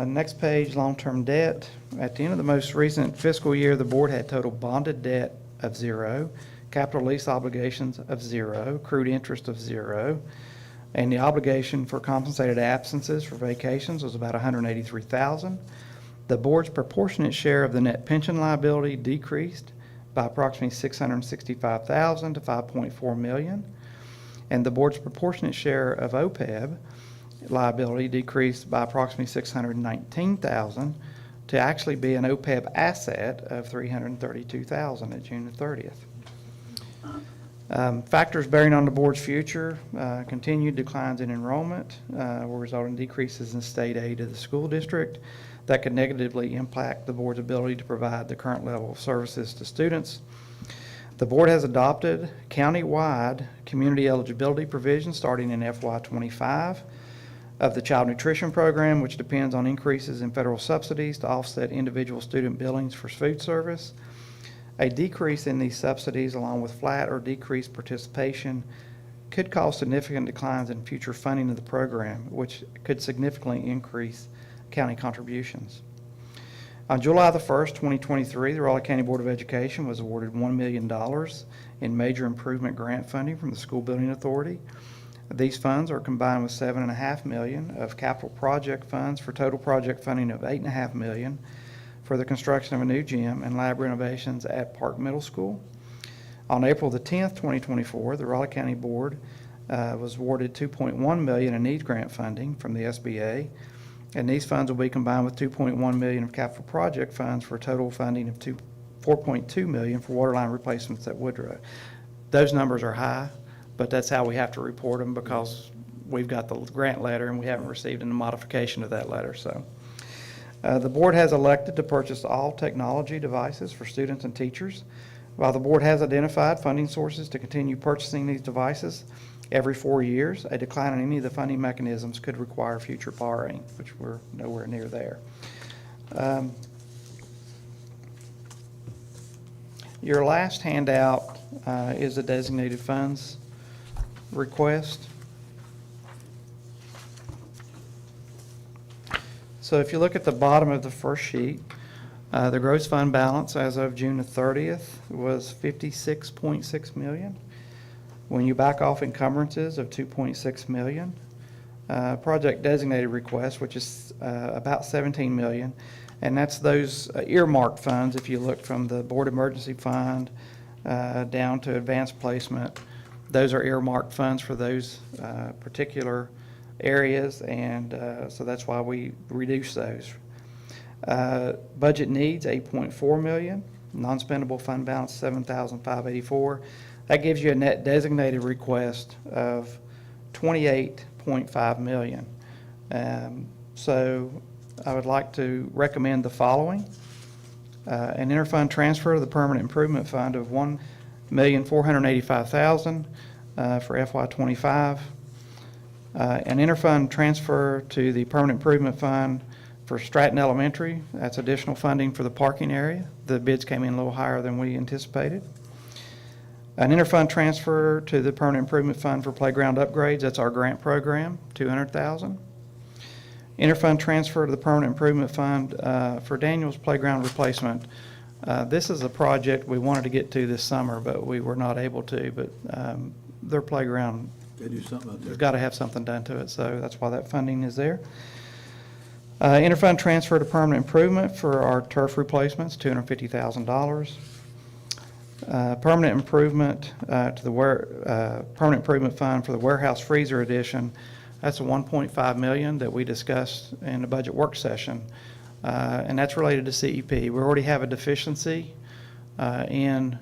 Next page, long-term debt. At the end of the most recent fiscal year, the board had total bonded debt of $0, capital lease obligations of $0, accrued interest of $0, and the obligation for compensated absences for vacations was about $183,000. The board's proportionate share of the net pension liability decreased by approximately $665,000 to $5.4 million, and the board's proportionate share of OPEB liability decreased by approximately $619,000 to actually be an OPEB asset of $332,000 at June 30th. Factors bearing on the board's future, continued declines in enrollment will result in decreases in state aid to the school district. that could negatively impact the board's ability to provide the current level of services to students. The board has adopted county-wide community eligibility provisions starting in FY25 of the child nutrition program, which depends on increases in federal subsidies to offset individual student billings for food service. A decrease in these subsidies, along with flat or decreased participation, could cause significant declines in future funding of the program, which could significantly increase county contributions. On July the 1st, 2023, the Raleigh County Board of Education was awarded $1 million in major improvement grant funding from the School Building Authority. These funds are combined with $7.5 million of capital project funds for total project funding of $8.5 million for the construction of a new gym and lab renovations at Park Middle School. On April the 10th, 2024, the Raleigh County Board was awarded $2.1 million in needs grant funding from the SBA, and these funds will be combined with $2.1 million of capital project funds for a total funding of $4.2 million for waterline replacements at Woodrow. Those numbers are high, but that's how we have to report them because we've got the grant letter and we haven't received a modification of that letter. So the board has elected to purchase all technology devices for students and teachers. While the board has identified funding sources to continue purchasing these devices every 4 years, a decline in any of the funding mechanisms could require future borrowing, which we're nowhere near there. Your last handout is the designated funds request. So if you look at the bottom of the first sheet, the gross fund balance as of June the 30th was $56.6 million. When you back off encumbrances of $2.6 million, project designated requests, which is about $17 million, and that's those earmarked funds. If you look from the board emergency fund down to advanced placement, those are earmarked funds for those particular areas, and so that's why we reduce those. Budget needs, $8.4 million. Non-spendable fund balance, $7,584. That gives you a net designated request of $28.5 million. So I would like to recommend the following. An interfund transfer to the permanent improvement fund of $1,485,000 for FY25. An interfund transfer to the permanent improvement fund for Stratton Elementary. That's additional funding for the parking area. The bids came in a little higher than we anticipated. An interfund transfer to the permanent improvement fund for playground upgrades. That's our grant program, $200,000. Interfund transfer to the permanent improvement fund for Daniel's playground replacement. This is a project we wanted to get to this summer, but we were not able to. But their playground, They do something out there. there's got to have something done to it, so that's why that funding is there. Interfund transfer to permanent improvement for our turf replacements, $250,000. Permanent improvement to the permanent improvement fund for the warehouse freezer addition. That's a $1.5 million that we discussed in the budget work session, and that's related to CEP. We already have a deficiency in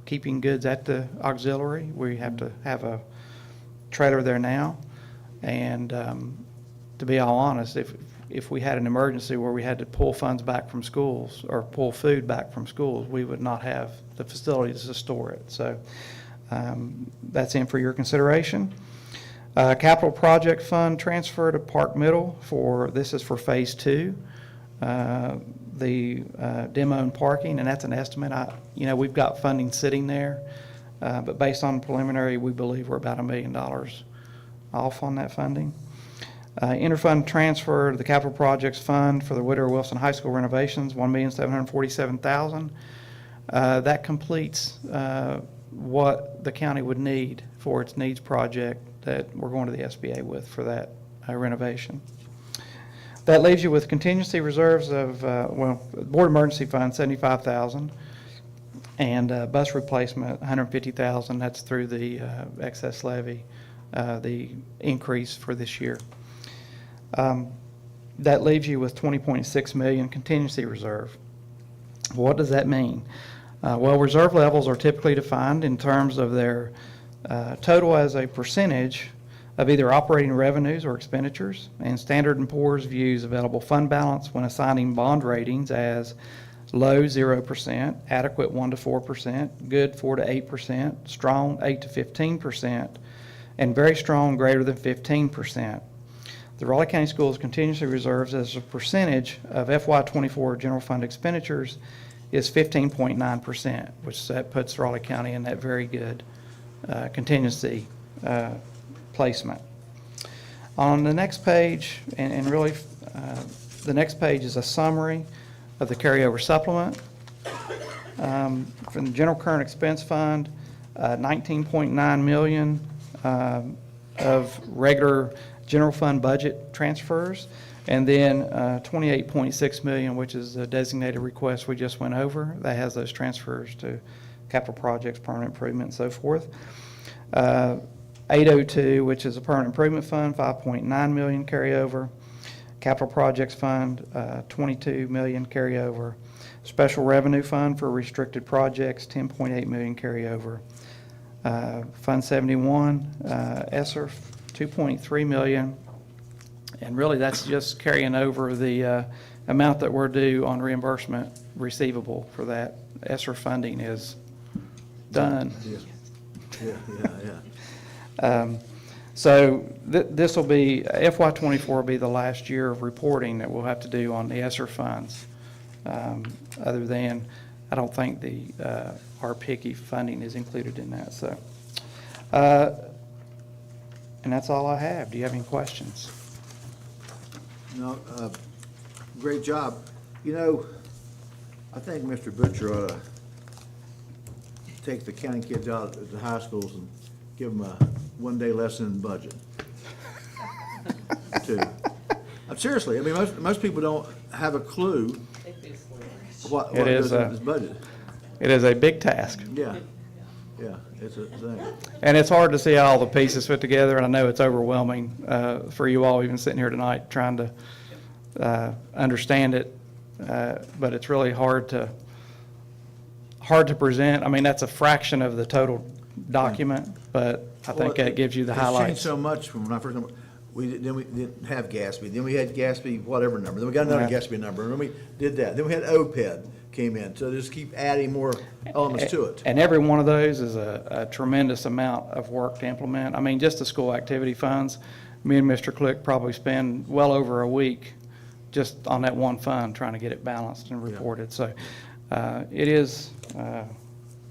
keeping goods at the auxiliary. We have to have a trailer there now, and to be all honest, if we had an emergency where we had to pull funds back from schools or pull food back from schools, we would not have the facilities to store it. So that's in for your consideration. Capital project fund transfer to Park Middle this is for phase 2, the demo and parking, and that's an estimate. We've got funding sitting there, but based on preliminary, we believe we're about $1 million off on that funding. Interfund transfer to the capital projects fund for the Woodrow Wilson High School renovations, $1,747,000. That completes what the county would need for its needs project that we're going to the SBA with for that renovation. That leaves you with contingency reserves of, board emergency fund, $75,000, and bus replacement, $150,000. That's through the excess levy, the increase for this year. That leaves you with $20.6 million contingency reserve. What does that mean? Well, reserve levels are typically defined in terms of their total as a percentage of either operating revenues or expenditures, and Standard & Poor's views available fund balance when assigning bond ratings as low 0%, adequate 1 to 4%, good 4 to 8%, strong 8 to 15%, and very strong greater than 15%. The Raleigh County Schools contingency reserves as a percentage of FY24 general fund expenditures is 15.9%, which that puts Raleigh County in that very good contingency placement. On the next page, and really the next page is a summary of the carryover supplement. From the general current expense fund, 19.9 million of regular general fund budget transfers, and then 28.6 million, which is the designated request we just went over. That has those transfers to capital projects, permanent improvement, and so forth. 802, which is a permanent improvement fund, 5.9 million carryover. Capital projects fund, 22 million carryover. Special revenue fund for restricted projects, 10.8 million carryover. Fund 71, ESSER, 2.3 million. And really, that's just carrying over the amount that we're due on reimbursement receivable for that. ESSER funding is done. So this will be, FY24 will be the last year of reporting that we'll have to do on the ESSER funds. Other than, I don't think the our PICI funding is included in that. So, and that's all I have. Do you have any questions? No, great job. You know, I think Mr. Butcher ought to take the county kids out at the high schools and give them a one-day lesson in budget. Too. Seriously, I mean, most people don't have a clue what goes in this budget. It is a big task. Yeah, it's a thing. And it's hard to see how all the pieces fit together, and I know it's overwhelming for you all, even sitting here tonight, trying to understand it. But it's really hard to present. I mean, that's a fraction of the total document, but I think that gives you the It's changed highlights. so much from when I first, we didn't have GASB, then we had GASB whatever number, then we got another Yeah. GASB number, and then we did that, then we had OPED came in, so just keep adding more elements to it. And every one of those is a tremendous amount of work to implement. I mean, just the school activity funds, me and Mr. Click probably spend well over a week just on that one fund, trying to get it balanced and reported. So it is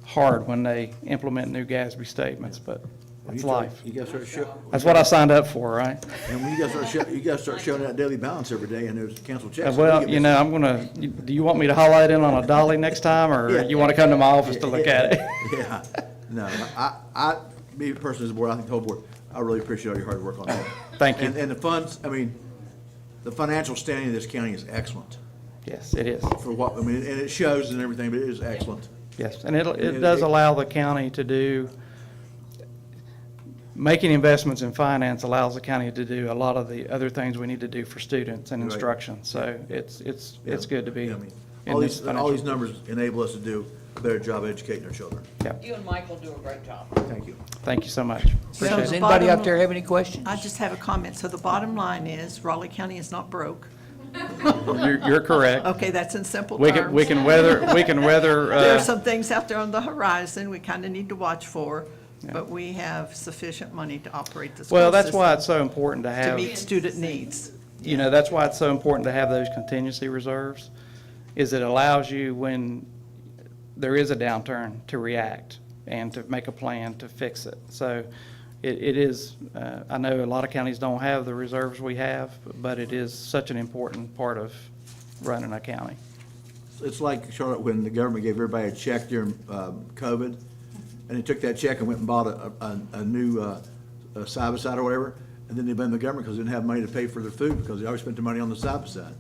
hard when they implement new GASB statements, but that's life. You gotta start showing. That's what I signed up for, right? And when you gotta start showing that daily balance every day, and there's canceled checks. Well, you know, I'm gonna, do you want me to highlight it on a dolly next time, or Yeah. you want to come to my office to look at it? Yeah, no, me personally as a board, I think the whole board, I really appreciate all your hard work on that. Thank you. And the funds, I mean, the financial standing of this county is excellent Yes, it is. for what, I mean, and it shows and everything, but it is excellent. Yes, and it does allow the county to do, making investments in finance allows the county to do a lot of the other things we need to do for students and Right. instruction. So it's good to be I mean, in all this these financial. numbers enable us to do a better job educating our children. You and Michael do a great job. Thank you. Thank you so much. So Does the anybody bottom- out there have any questions? I just have a comment. So the bottom line is Raleigh County is not broke. You're correct. Okay, that's in simple We terms. can weather, There are some things out there on the horizon we kind of need to watch for, but we have sufficient money to operate the school well, that's why system it's so important to to have, meet student needs. you know, that's why it's so important to have those contingency reserves, is it allows you, when there is a downturn, to react and to make a plan to fix it. So it is, I know a lot of counties don't have the reserves we have, but it is such an important part of running a county. It's like, Charlotte, when the government gave everybody a check during COVID, and they took that check and went and bought a new side-by-side or whatever, and then they blamed the government because they didn't have money to pay for their food because they always spent their money on the side-by-side.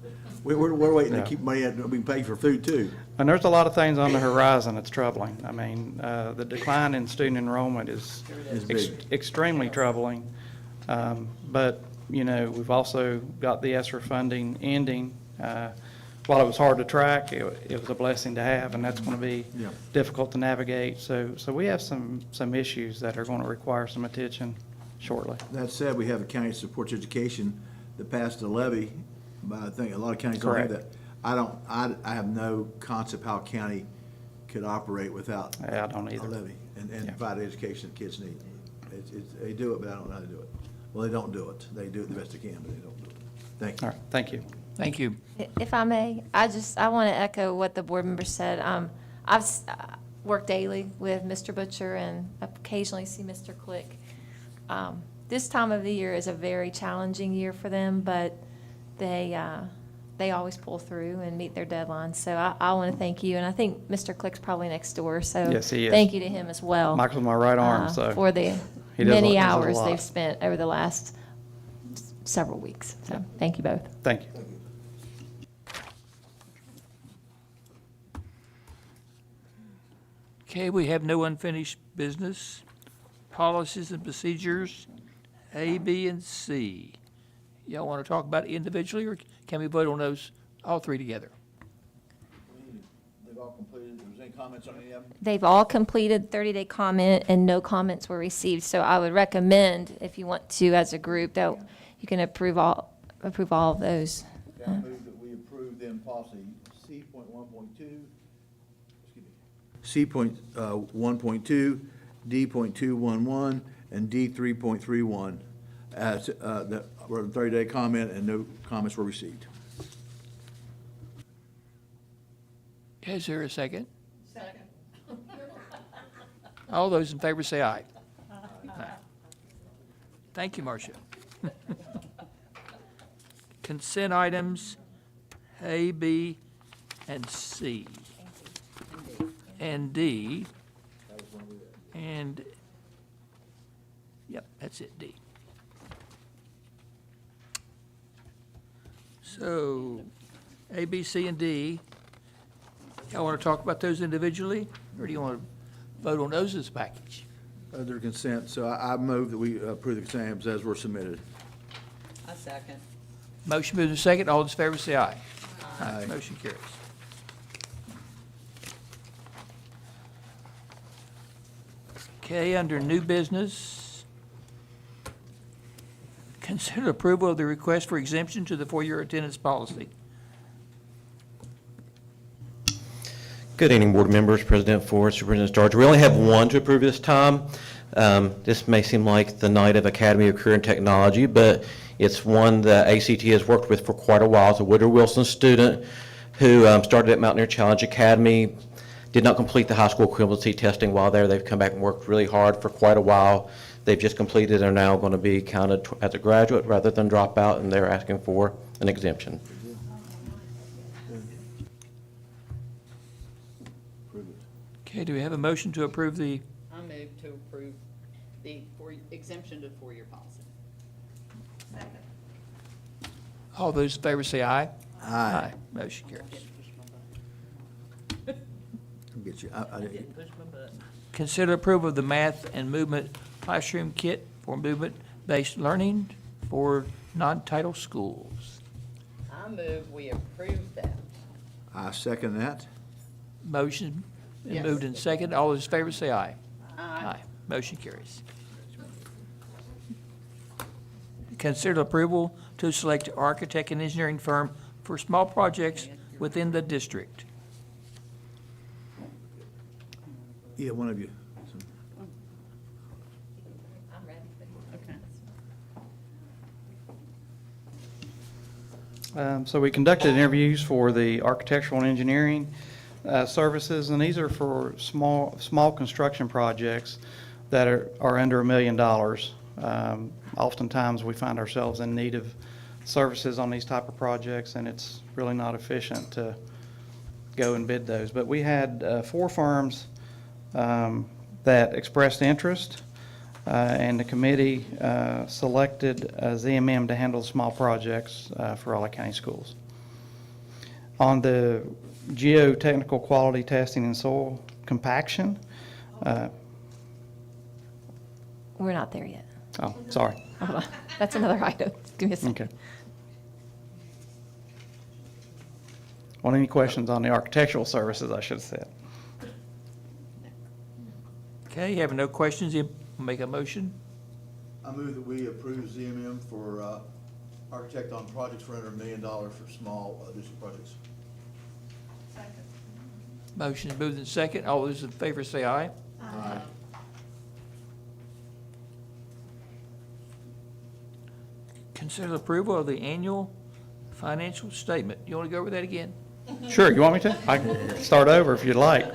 We're waiting to keep money that we can pay for food too. And there's a lot of things on the horizon that's troubling. I mean, the decline in student enrollment is big. extremely troubling. But, you know, we've also got the ESSER funding ending. While it was hard to track, it was a blessing to have, and that's going to be Yeah. difficult to navigate. So we have some issues that are going to require some attention shortly. That said, we have a county that supports education that passed a levy, but I think a lot of counties don't have that. Correct. I have no concept how a county could operate without Yeah, I don't a either. levy and Yeah. provide the education that kids need. They do it, but I don't know how to do it. Well, they don't do it. They do it the best they can, but they don't do it. Thank you. All right, thank you. Thank you. If I may, I want to echo what the board member said. Work daily with Mr. Butcher and occasionally see Mr. Click. This time of the year is a very challenging year for them, but they always pull through and meet their deadlines. So I want to thank you, and I think Mr. Click's probably next door, so. Yes, he is. Thank you to him as well. Michael's my right arm, so. For the He does many a hours lot. they've spent over the last several weeks. So, thank you both. Thank you. Okay, we have no unfinished business. Policies and procedures, A, B, and C. Y'all want to talk about it individually, or can we vote on those all three together? They've all completed. Was there any comments on any of them? They've all completed 30-day comment, and no comments were received. So I would recommend, if you want to, as a group, that you can approve all of those. Okay, I move that we approve then policy C.1.2, C.1.2, D.211, and D.3.31 as, that were the 30-day comment and no comments were received. Is there a second? Second. All those in favor say aye. Aye. Thank you, Marcia. Consent items, A, B, and C. And D. And, yep, that's it, D. So, A, B, C, and D, y'all want to talk about those individually, or do you want to vote on those as a package? Under consent, so I move that we approve the consent items as were submitted. I second. Motion moved and second, all those in favor say aye. Aye. Motion carries. Okay, under new business, consider approval of the request for exemption to the four-year attendance policy. Good evening, board members, President Ford, Superintendent Starcher. We only have one to approve this time. This may seem like the night of Academy of Career and Technology, but it's one that ACT has worked with for quite a while. It's a Woodrow Wilson student who started at Mountaineer Challenge Academy, did not complete the high school equivalency testing while there. They've come back and worked really hard for quite a while. They've just completed and are now going to be counted as a graduate rather than drop out, and they're asking for an exemption. Okay, do we have a motion to approve the, I move to approve the exemption to four-year policy. all those in favor say aye. Aye. Motion carries. I'll get you. Didn't push my button. Consider approval of the math and movement classroom kit for movement-based learning for non-title schools. I move we approve that. I second that. Motion been Yes. moved and second. All those in favor say aye. Aye. Motion carries. Consider approval to select architect and engineering firm for small projects within the district. Yeah, one of you. Okay. So we conducted interviews for the architectural and engineering services, and these are for small construction projects that are under $1 million. Oftentimes, we find ourselves in need of services on these type of projects, and it's really not efficient to go and bid those. But we had 4 firms that expressed interest, and the committee selected ZMM to handle small projects for Raleigh County Schools. On the geotechnical quality testing and soil compaction, We're not there yet. oh, sorry. Hold on. That's another item. Give me a second. Okay. Want any questions on the architectural services, I should have said? Okay, having no questions, you make a motion? I move that we approve ZMM for architect on projects for under $1 million for small district projects. Motion is moved in second. All those in favor say aye. Aye. Consider approval of the annual financial statement. You want to go over that again? Sure, you want me to? I can start over if you'd like.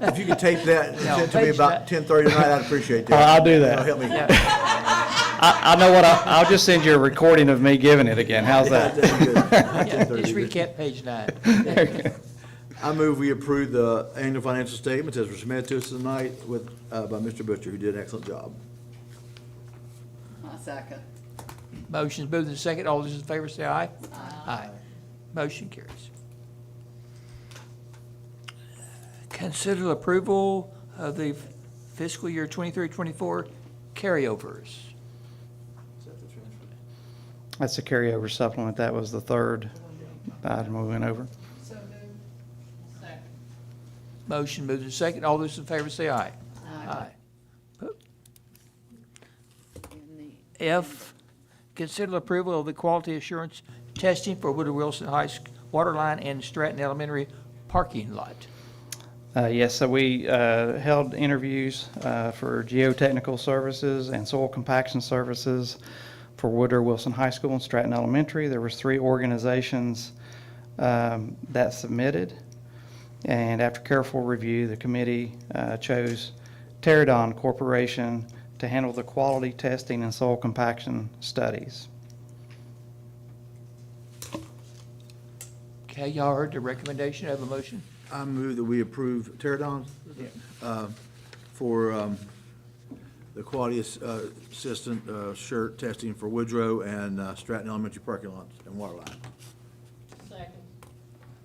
If you could tape that and No, send it to me page about 10:30 tonight, I'd appreciate that. I'll do that. That'll help me. I know what, I'll just send you a recording of me giving it again. How's that? That'd be good. Yeah, 10:30 just would be good. recap page 9. I move we approve the annual financial statements as were submitted to us tonight with, by Mr. Butcher, who did an excellent job. I second. Motion is moved in second. All those in favor say aye. Aye. Motion carries. Consider approval of the fiscal year 23-24 carryovers. That's a carryover supplement. That was the third item we went over. Motion moved in second. All those in favor say aye. Aye. F, consider approval of the quality assurance testing for Woodrow Wilson High School Waterline and Stratton Elementary parking lot. Yes, so we held interviews for geotechnical services and soil compaction services for Woodrow Wilson High School and Stratton Elementary. There was 3 organizations that submitted, and after careful review, the committee chose Teradon Corporation to handle the quality testing and soil compaction studies. Okay, y'all heard the recommendation. Have a motion? I move that we approve Teradon for the quality assistant shirt testing for Woodrow and Stratton Elementary parking lots and water line.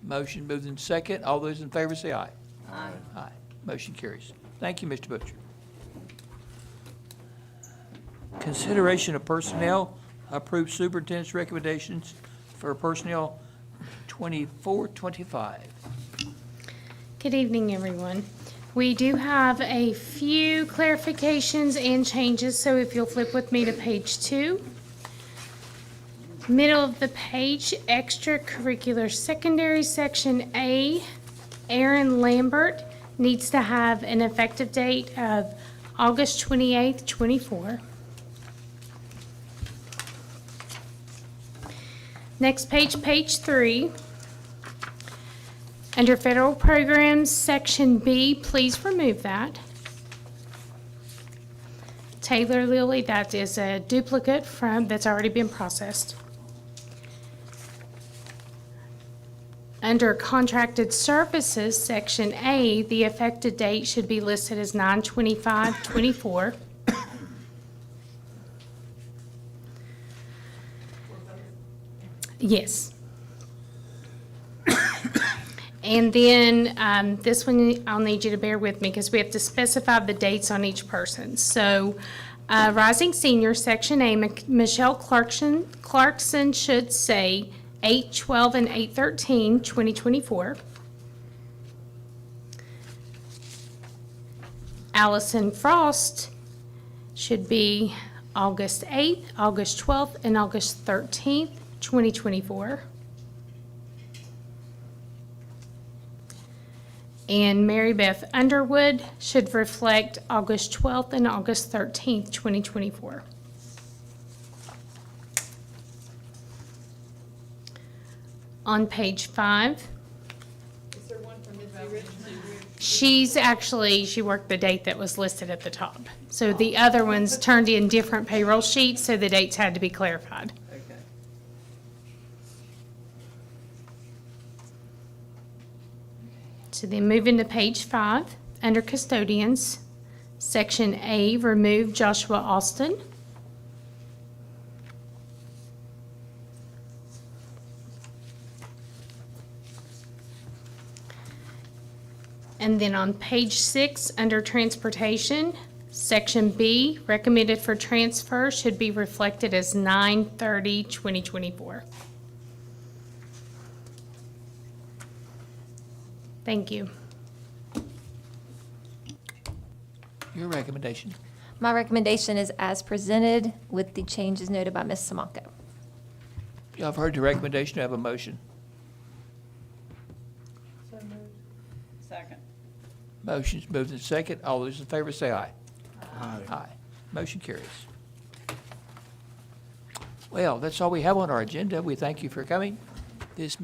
Motion moved in second. All those in favor say aye. Aye. Aye. Motion carries. Thank you, Mr. Butcher. Consideration of personnel, approved superintendent's recommendations for personnel 24-25. Good evening, everyone. We do have a few clarifications and changes, so if you'll flip with me to page 2. Middle of the page, extracurricular secondary, section A, Aaron Lambert needs to have an effective date of August 28th, 24. Next page, page 3. Under federal programs, section B, please remove that. Taylor Lilly, that is a duplicate that's already been processed. Under contracted services, section A, the effective date should be listed as 9/25/24. Yes. And then this one, I'll need you to bear with me because we have to specify the dates on each person. So Rising Senior, Section A, Michelle Clarkson should say 8/12 and 8/13, 2024. Allison Frost should be August 8th, August 12th, and August 13th, 2024. And Mary Beth Underwood should reflect August 12th and August 13th, 2024. On page 5. Is there one for Missy Rich? She worked the date that was listed at the top. So the other ones turned in different payroll sheets, so the dates had to be clarified. Okay. So then moving to page 5, under custodians, section A, remove Joshua Austin. And then on page 6, under transportation, section B, recommended for transfer should be reflected as 9/30/2024. Thank you. Your recommendation. My recommendation is as presented with the changes noted by Ms. Samanko. Y'all have heard the recommendation, do I have a motion? Second. Motion's moved and second. All those in favor say aye. Aye. Aye. Motion carries. Well, that's all we have on our agenda. We thank you for coming. This meeting